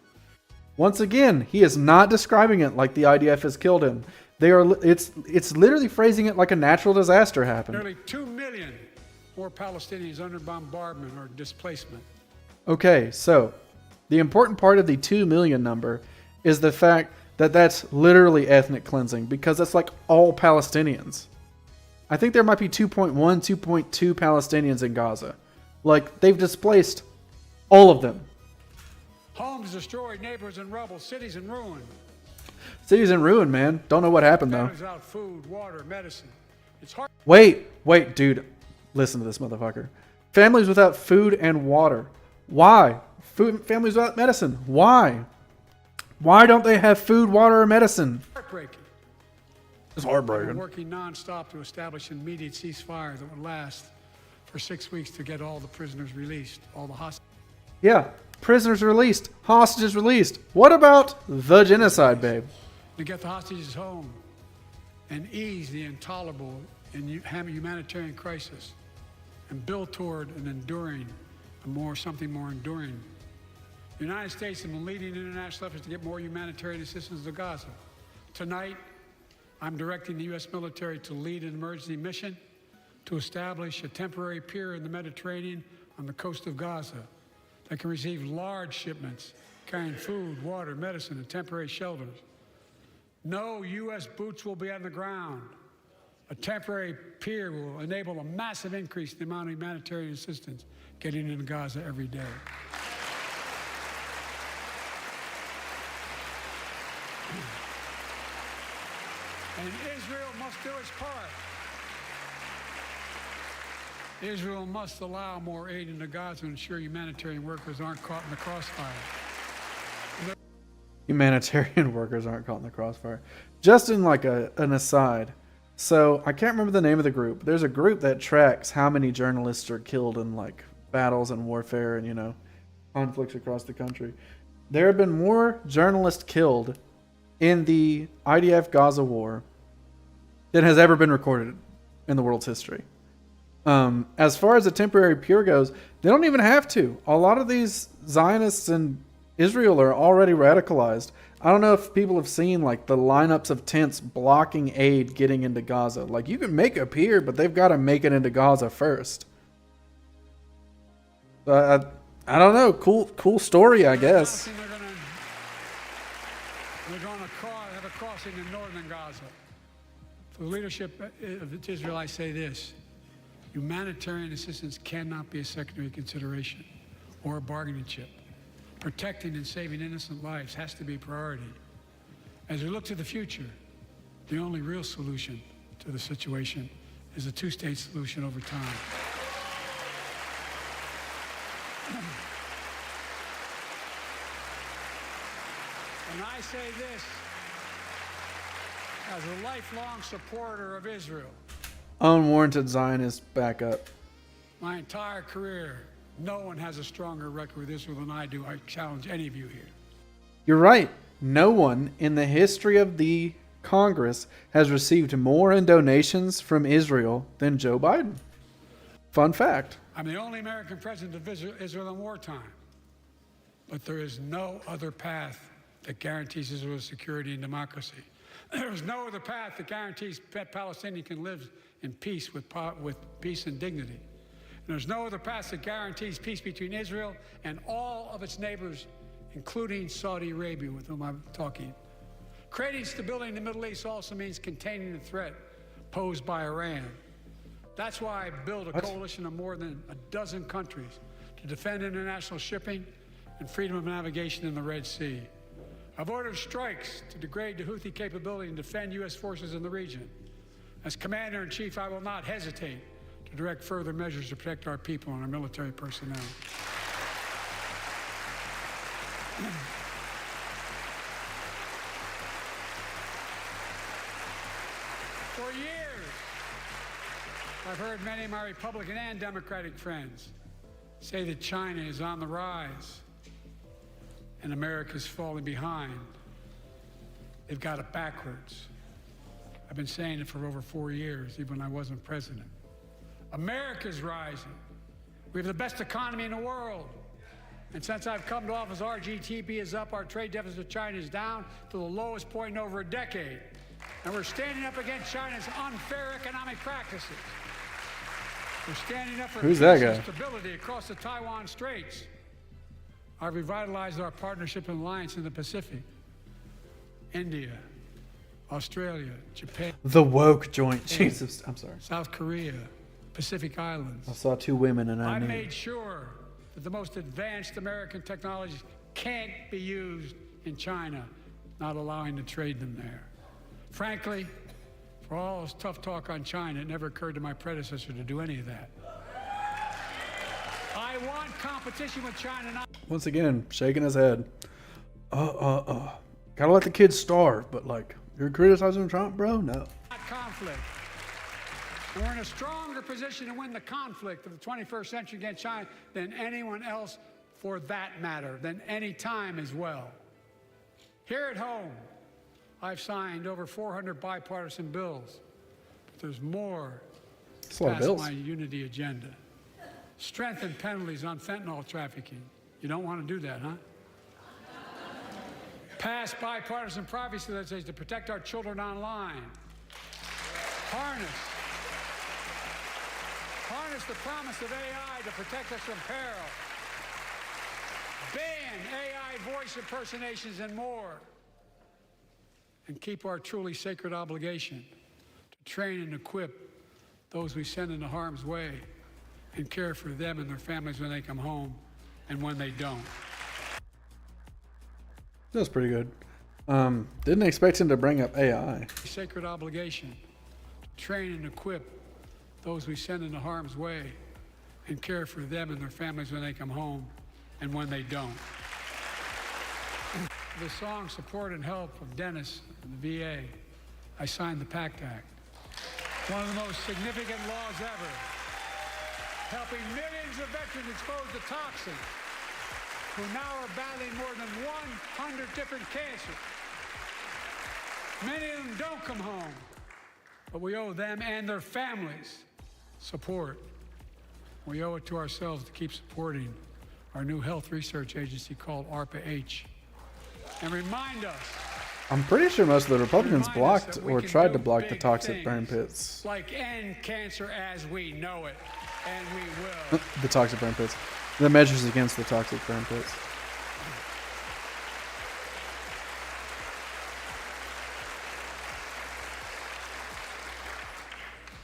Once again, he is not describing it like the IDF has killed him. It's literally phrasing it like a natural disaster happened. Nearly 2 million more Palestinians under bombardment or displacement. Okay, so the important part of the 2 million number is the fact that that's literally ethnic cleansing, because that's like all Palestinians. I think there might be 2.1, 2.2 Palestinians in Gaza. Like, they've displaced all of them. Homes destroyed, neighborhoods in rubble, cities in ruin. City's in ruin, man. Don't know what happened, though. Families without food, water, medicine. It's hard. Wait, dude. Listen to this motherfucker. Families without food and water. Why? Families without medicine. Why? Why don't they have food, water, or medicine? Heartbreaking. It's We're heartbreaking. working nonstop to establish an immediate ceasefire that would last for 6 weeks to get all the prisoners released, all the hostages. Yeah. Prisoners released. Hostages released. What about the genocide, babe? To get the hostages home and ease the intolerable and humanitarian crisis and build toward an enduring, something more enduring. The United States has been leading international efforts to get more humanitarian assistance to Gaza. Tonight, I'm directing the U.S. military to lead an emergency mission to establish a temporary pier in the Mediterranean on the coast of Gaza that can receive large shipments carrying food, water, medicine, and temporary shelters. No U.S. boots will be on the ground. A temporary pier will enable a massive increase in the amount of humanitarian assistance getting into Gaza every day. And Israel must do its part. Israel must allow more aid into Gaza to ensure humanitarian workers aren't caught in the crossfire. Humanitarian workers aren't caught in the crossfire. Just in like an aside, so I can't remember the name of the group. There's a group that tracks how many journalists are killed in like battles and warfare and, you know, conflicts across the country. There have been more journalists killed in the IDF Gaza war than has ever been recorded in the world's history. As far as the temporary pier goes, they don't even have to. A lot of these Zionists in Israel are already radicalized. I don't know if people have seen like the lineups of tents blocking aid getting into Gaza. Like, you can make a pier, but they've got to make it into Gaza first. I don't know. Cool story, I guess. They're going to have a crossing in northern Gaza. For the leadership of Israel, I say this: humanitarian assistance cannot be a secondary consideration or a bargaining chip. Protecting and saving innocent lives has to be a priority. As we look to the future, the only real solution to the situation is a two-state solution over time. And I say this as a lifelong supporter of Israel. Unwarranted Zionist backup. My entire career, no one has a stronger record with Israel than I do. I challenge any of you here. You're right. No one in the history of the Congress has received more in donations from Israel than Joe Biden. Fun fact. I'm the only American president of Israel in wartime. But there is no other path that guarantees Israel's security and democracy. There is no other path that guarantees that Palestinians can live in peace with peace and dignity. And there's no other path that guarantees peace between Israel and all of its neighbors, including Saudi Arabia, with whom I'm talking. Creating stability in the Middle East also means containing the threat posed by Iran. That's why I built a coalition of more than a dozen countries to defend international shipping and freedom of navigation in the Red Sea. I've ordered strikes to degrade the Houthi capability and defend U.S. forces in the region. As Commander-in-Chief, I will not hesitate to direct further measures to protect our people and our military personnel. For years, I've heard many of my Republican and Democratic friends say that China is on the rise and America's falling behind. They've got it backwards. I've been saying it for over 4 years, even when I wasn't president. America's rising. We have the best economy in the world. And since I've come to office, our GDP is up, our trade deficit with China is down to the lowest point in over a decade. And we're standing up against China's unfair economic practices. We're standing up for Who's peace that guy? and stability across the Taiwan Straits. I've revitalized our partnership and alliance in the Pacific. India, Australia, Japan, The woke joint. Jesus. I'm sorry. South Korea, Pacific Islands. I saw two women and I I knew. made sure that the most advanced American technologies can't be used in China, not allowing to trade them there. Frankly, for all this tough talk on China, it never occurred to my predecessor to do any of that. I want competition with China, not Once again, shaking his head. Gotta let the kids starve, but like, you're criticizing Trump, bro? No. conflict. And we're in a stronger position to win the conflict of the 21st century against China than anyone else, for that matter, than any time as well. Here at home, I've signed over 400 bipartisan bills, but there's more That's a lot of past bills. my unity agenda. Strengthen penalties on fentanyl trafficking. You don't want to do that, huh? Pass bipartisan privacy legislation to protect our children online. Harness the promise of AI to protect us from peril. Ban AI voice impersonations and more. And keep our truly sacred obligation to train and equip those we send into harm's way, and care for them and their families when they come home and when they don't. That was pretty good. Didn't expect him to bring up AI. Sacred obligation to train and equip those we send into harm's way and care for them and their families when they come home and when they don't. The song Support and Help of Dennis and the VA, I signed the PACT Act. One of the most significant laws ever, helping millions of veterans exposed to toxins who now are battling more than 100 different cancers. Many of them don't come home, but we owe them and their families support. We owe it to ourselves to keep supporting our new health research agency called ARPA-H. And remind us, I'm pretty sure most of the Republicans Remind us blocked that we or can tried to do block the big toxic burn things. pits. like end cancer as we know it, and we will. The toxic burn pits. The measures against the toxic burn pits.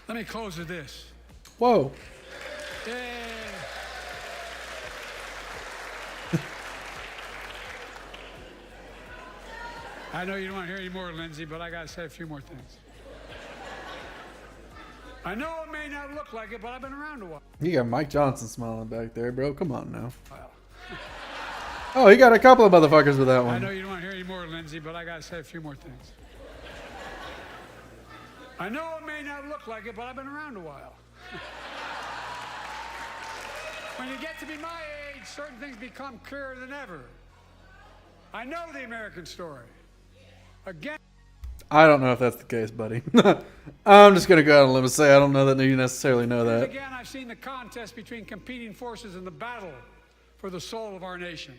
Let me close with this. Whoa. Yeah. I know you don't want to hear any more, Lindsay, but I got to say a few more things. I know it may not look like it, but I've been around a while. You got Mike Johnson smiling back there, bro. Come on now. Oh, he got a couple of motherfuckers with that I know one. you don't want to hear any more, Lindsay, but I got to say a few more things. I know it may not look like it, but I've been around a while. When you get to be my age, certain things become clearer than ever. I know the American story. Again, I don't know if that's the case, buddy. I'm just going to go out on a limb and say I don't know that you necessarily know that. again, I've seen the contest between competing forces in the battle for the soul of our nation.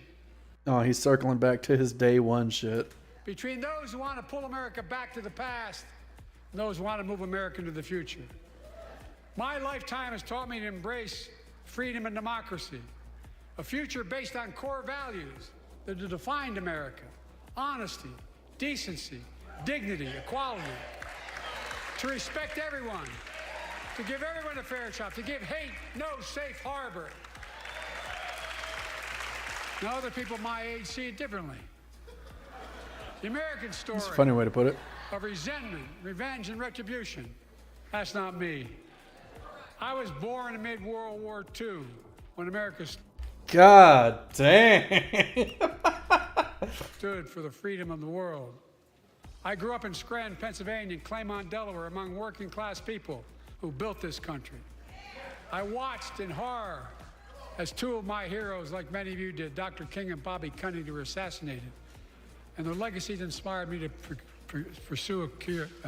Oh, he's circling back to his day one shit. Between those who want to pull America back to the past and those who want to move America into the future. My lifetime has taught me to embrace freedom and democracy, a future based on core values that have defined America: honesty, decency, dignity, equality, to respect everyone, to give everyone a fair shot, to give hate no safe harbor. Now, other people my age see it differently. The American story It's a funny way to put it. of resentment, revenge, and retribution, that's not me. I was born amid World War II when America God damn. stood for the freedom of the world. I grew up in Scranton, Pennsylvania, and Claymont, Delaware, among working class people who built this country. I watched in horror as two of my heroes, like many of you did, Dr. King and Bobby Kennedy, were assassinated. And their legacies inspired me to pursue a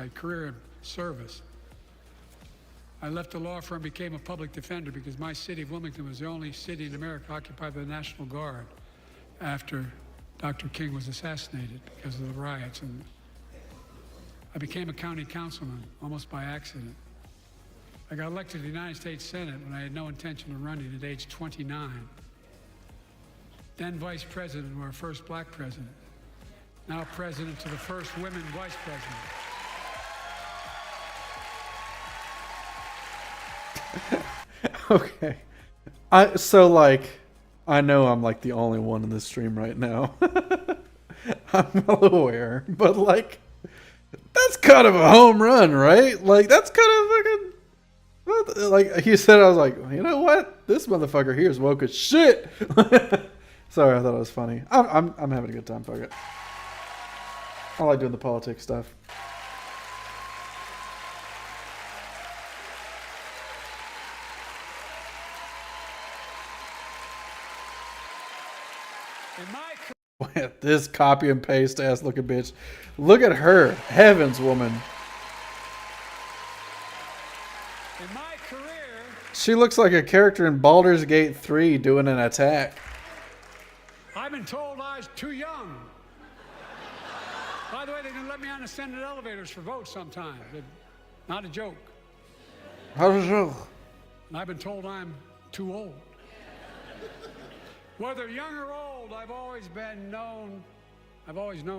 career in service. I left the law firm and became a public defender because my city of Wilmington was the only city in America occupied by the National Guard after Dr. King was assassinated because of the riots. And I became a county councilman almost by accident. I got elected to the United States Senate when I had no intention of running at age 29. Then vice president to our first black president. Now president to the first women vice president. Okay. I know I'm like the only one in this stream right now. I'm well aware, but like, that's kind of a home run, right? Like, that's kind of fucking, like he said, I was like, you know what? This motherfucker here is woke as shit. Sorry, I thought it was funny. I'm having a good time. Fuck it. I like doing the politics stuff. In my This copy and paste ass looking bitch. Look at her. Heavens, woman. In my career, She looks like a character in Baldur's Gate 3 doing an attack. I've been told I was too young. By the way, they didn't let me on the Senate elevators for votes sometimes. Not a joke. How's it? And I've been told I'm too old. Whether young or old, I've always known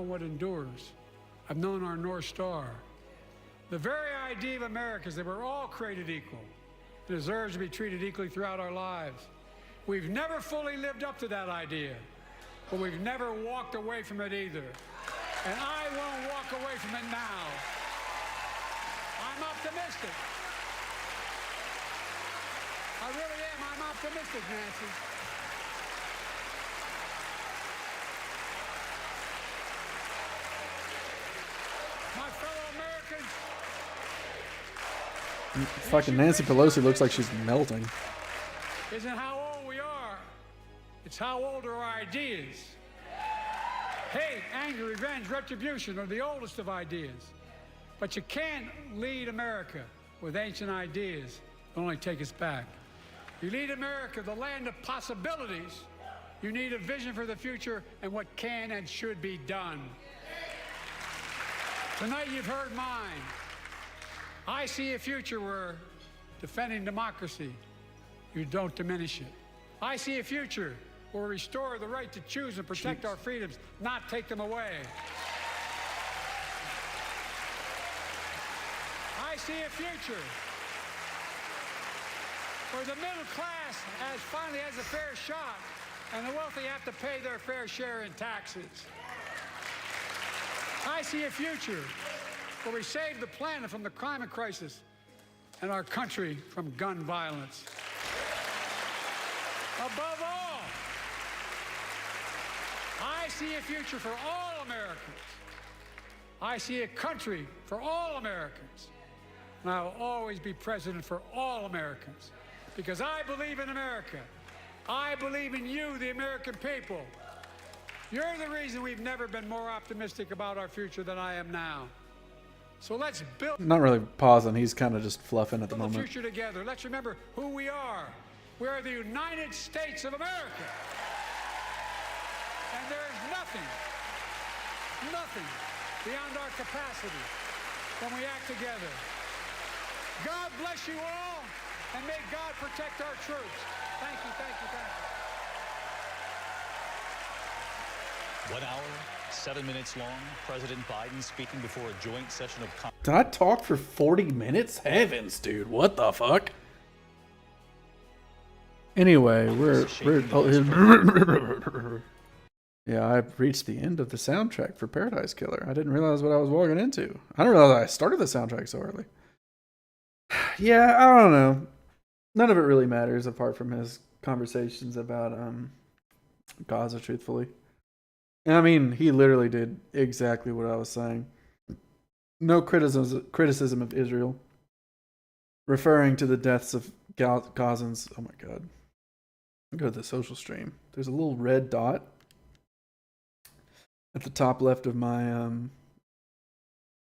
what endures. I've known our North Star, The very idea of America is that we're all created equal, deserves to be treated equally throughout our lives. We've never fully lived up to that idea, but we've never walked away from it either. And I won't walk away from it now. I'm optimistic. I really am. I'm optimistic, Nancy. My fellow Americans, Fucking Nancy Pelosi looks like she's melting. isn't how old we are. It's how old are our ideas. Hate, anger, revenge, retribution are the oldest of ideas. But you can't lead America with ancient ideas. It'll only take us back. You lead America, the land of possibilities. You need a vision for the future and what can and should be done. Tonight you've heard mine. I see a future where defending democracy, you don't diminish it. I see a future where we restore the right to choose and protect our freedoms, not take them away. I see a future where the middle class finally has a fair shot and the wealthy have to pay their fair share in taxes. I see a future where we save the planet from the climate crisis and our country from gun violence. Above all, I see a future for all Americans. I see a country for all Americans. And I will always be president for all Americans because I believe in America. I believe in you, the American people. You're the reason we've never been more optimistic about our future than I am now. So let's build Not really pausing. He's kind of just fluffing at the the moment. future together. Let's remember who we are. We are the United States of America. And there is nothing beyond our capacity when we act together. God bless you all, and may God protect our troops. Thank you, thank you, thank you. 1 hour, 7 minutes long. President Biden speaking before a joint session of Congress. Did I talk for 40 minutes? Heavens, dude. What the fuck? Anyway, yeah, I've reached the end of the soundtrack for Paradise Killer. I didn't realize what I was walking into. I didn't realize I started the soundtrack so early. Yeah, I don't know. None of it really matters apart from his conversations about Gaza, truthfully. I mean, he literally did exactly what I was saying. No criticism of Israel. Referring to the deaths of Gazans. Oh my god. Go to the social stream. There's a little red dot at the top left of my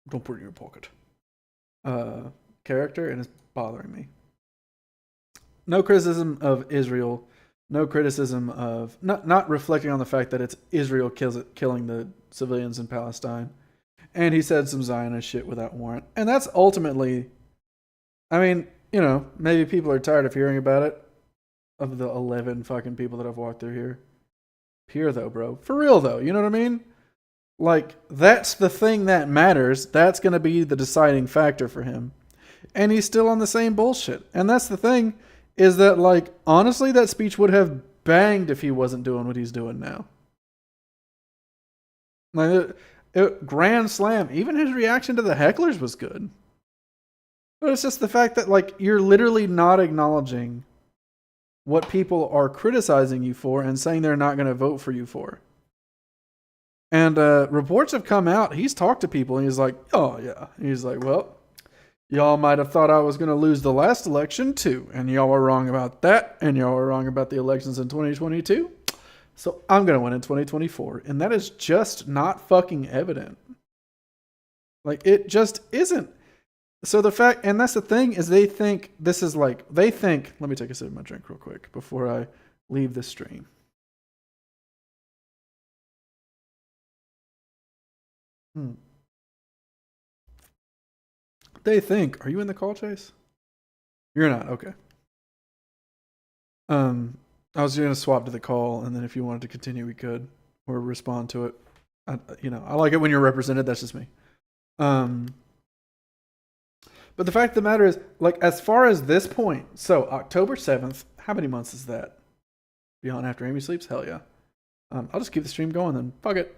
don't put it in your pocket character, and it's bothering me. No criticism of Israel. No criticism of not reflecting on the fact that it's Israel killing the civilians in Palestine. And he said some Zionist shit without warrant. And that's ultimately, I mean, you know, maybe people are tired of hearing about it. Of the 11 fucking people that I've walked through here. Here though, bro. For real though, you know what I mean? Like, that's the thing that matters. That's going to be the deciding factor for him. And he's still on the same bullshit. And that's the thing, is that, like, honestly, that speech would have banged if he wasn't doing what he's doing now. Like, grand slam. Even his reaction to the hecklers was good. But it's just the fact that, like, you're literally not acknowledging what people are criticizing you for and saying they're not going to vote for you for. And reports have come out. He's talked to people and he's like, oh yeah. He's like, well, y'all might have thought I was going to lose the last election too. And y'all were wrong about that. And y'all were wrong about the elections in 2022. So I'm going to win in 2024. And that is just not fucking evident. Like, it just isn't. So the fact, and that's the thing, is they think this is like, they think, let me take a sip of my drink real quick before I leave this stream. They think, are you in the call, Chase? You're not, okay. I was going to swap to the call, and then if you wanted to continue, we could, or respond to it. I like it when you're represented, that's just me. But the fact of the matter is, like, as far as this point, so October 7th, how many months is that? Beyond after Amy sleeps? Hell yeah. I'll just keep the stream going then. Fuck it.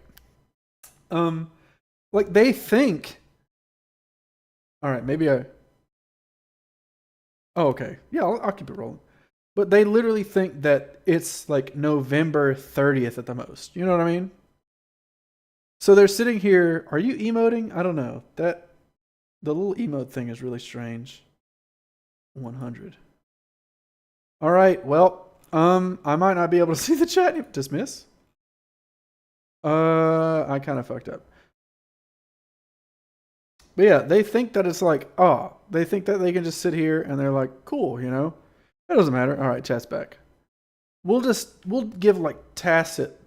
Like, they think. All right, maybe I. Oh, okay. Yeah, I'll keep it rolling. But they literally think that it's like November 30th at the most. You know what I mean? So they're sitting here. Are you emoting? I don't know. The little emote thing is really strange. 100. All right. Well, I might not be able to see the chat. Dismiss. I kind of fucked up. But yeah, they think that it's like, they think that they can just sit here and they're like, cool, you know? That doesn't matter. All right, chat's back. We'll give like tacit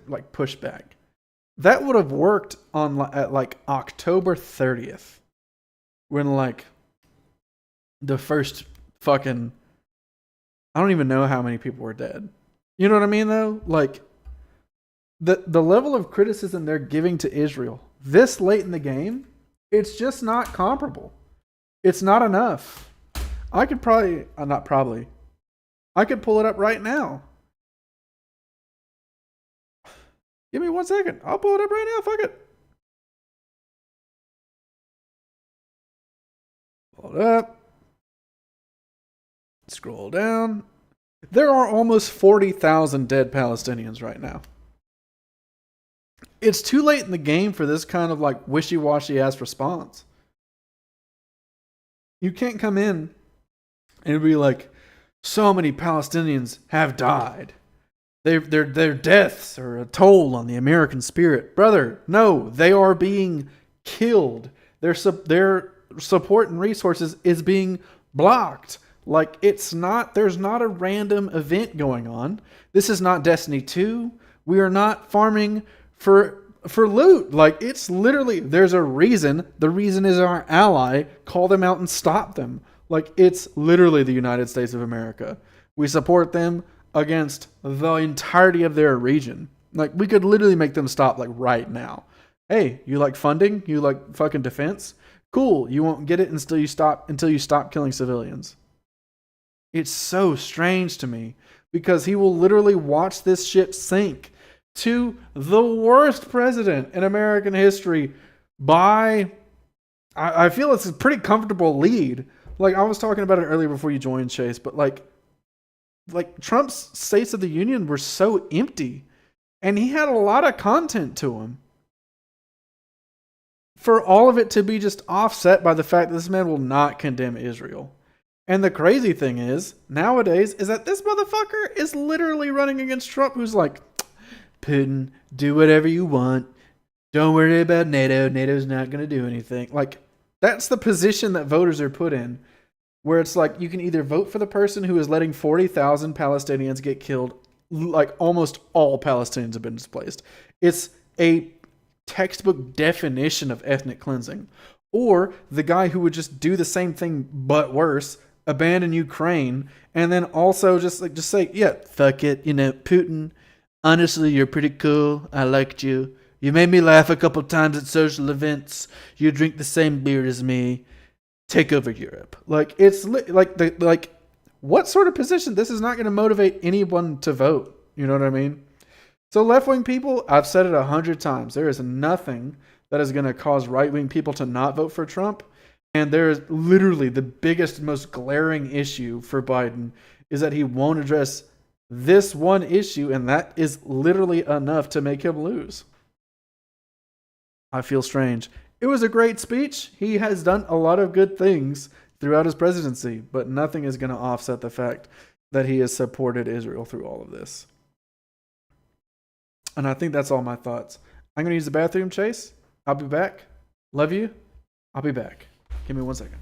like pushback. That would have worked at like October 30th. When like the first fucking, I don't even know how many people were dead. You know what I mean though? Like the level of criticism they're giving to Israel this late in the game, it's just not comparable. It's not enough. I could probably, I could pull it up right now. Give me 1 second. I'll pull it up right now. Fuck it. Pull it up. Scroll down. There are almost 40,000 dead Palestinians right now. It's too late in the game for this kind of like wishy-washy ass response. You can't come in and be like, so many Palestinians have died. Their deaths are a toll on the American spirit. Brother, no, they are being killed. Their support and resources is being blocked. Like, there's not a random event going on. This is not Destiny 2. We are not farming for loot. Like, it's literally, there's a reason. The reason is our ally. Call them out and stop them. Like, it's literally the United States of America. We support them against the entirety of their region. Like, we could literally make them stop, like, right now. Hey, you like funding? You like fucking defense? Cool. You won't get it until you stop killing civilians. It's so strange to me because he will literally watch this ship sink to the worst president in American history by, I feel it's a pretty comfortable lead. Like, I was talking about it earlier before you joined, Chase, but like Trump's States of the Union were so empty and he had a lot of content to him. For all of it to be just offset by the fact that this man will not condemn Israel. And the crazy thing is, nowadays, is that this motherfucker is literally running against Trump, who's like, Putin, do whatever you want. Don't worry about NATO. NATO's not going to do anything. Like, that's the position that voters are put in, where it's like you can either vote for the person who is letting 40,000 Palestinians get killed, like almost all Palestinians have been displaced. It's a textbook definition of ethnic cleansing. Or the guy who would just do the same thing but worse, abandon Ukraine, and then also just say, yeah, fuck it, you know, Putin, honestly, you're pretty cool. I liked you. You made me laugh a couple times at social events. You drink the same beer as me. Take over Europe. Like, it's like what sort of position? This is not going to motivate anyone to vote. You know what I mean? So left-wing people, I've said it 100 times. There is nothing that is going to cause right-wing people to not vote for Trump. And there is literally the biggest, most glaring issue for Biden is that he won't address this one issue, and that is literally enough to make him lose. I feel strange. It was a great speech. He has done a lot of good things throughout his presidency, but nothing is going to offset the fact that he has supported Israel through all of this. And I think that's all my thoughts. I'm going to use the bathroom, Chase. I'll be back. Love you. I'll be back. Give me 1 second.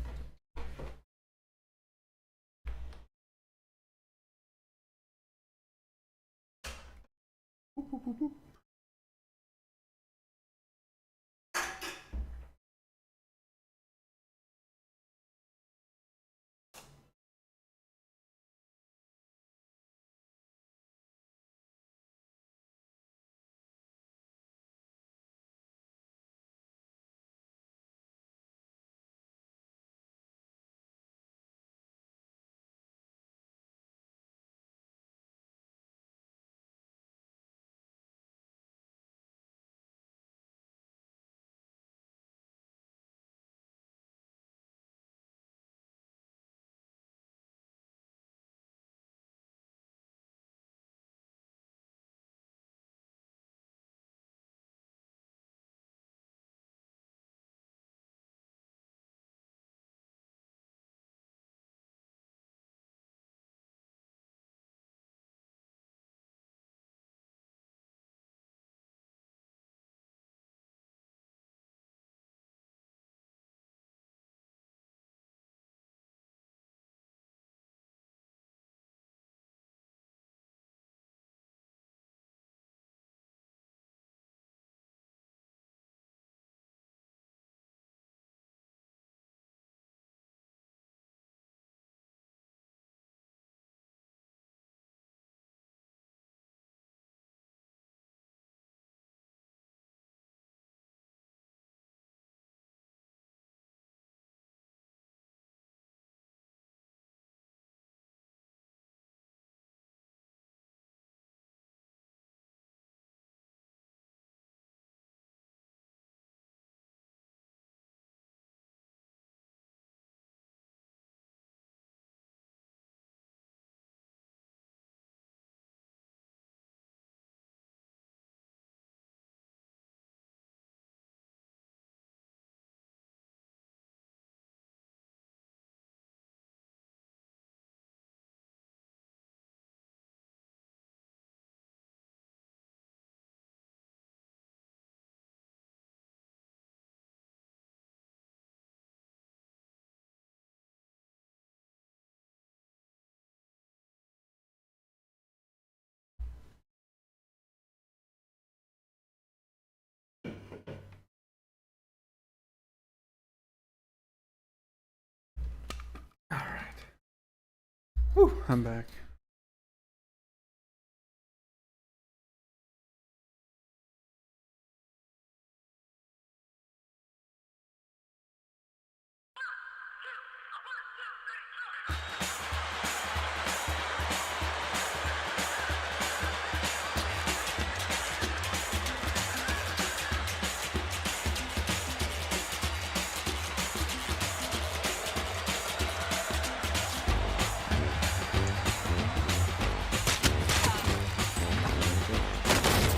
Whew, I'm back.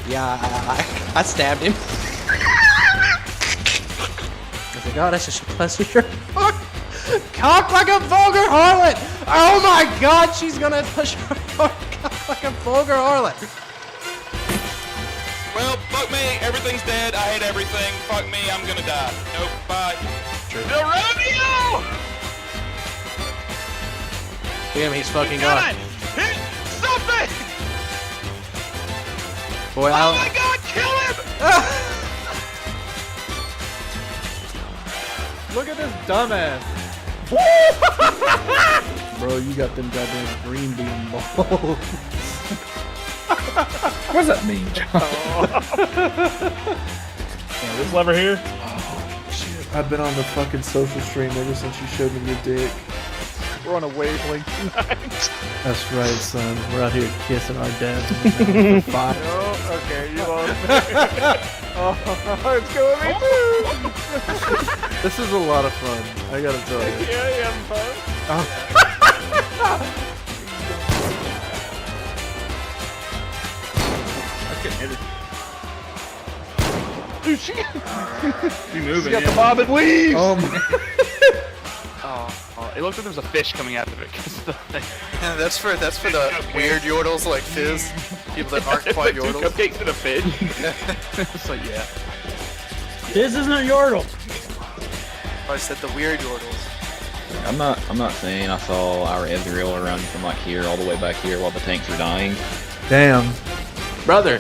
Yeah, I stabbed him. I was like, oh, that's a shirt. Cock like a vulgar harlot! Oh my god, she's gonna push her cock like a vulgar harlot. Well, fuck me. Everything's dead. I hate everything. Fuck me. I'm gonna die. Nope. Bye. The rodeo! Damn, he's fucking gone. Hit something! Boy, Oh my god, kill him! Look at this dumbass. Bro, you got them goddamn green bean balls. What does that mean, John? This lever here. I've been on the fucking social stream ever since you showed me your dick. We're on a wavelength tonight. That's right, son. We're out here kissing our dads. Five. Oh, okay, you lost me. Oh, it's killing me too. This is a lot of fun. I gotta tell you. Yeah, yeah, fun. I couldn't hit it. Dude, she moving, got the bob and weave. Oh my. It looks like there's a fish coming out of it. Yeah, that's for the weird yordles like Fizz. People that aren't quite yordles. Cupcakes and a fish. It's like, yeah. This isn't a Yordle. I said the weird yordles. I'm not saying I saw our Ezreal run from like here all the way back here while the tanks were dying. Damn. Brother,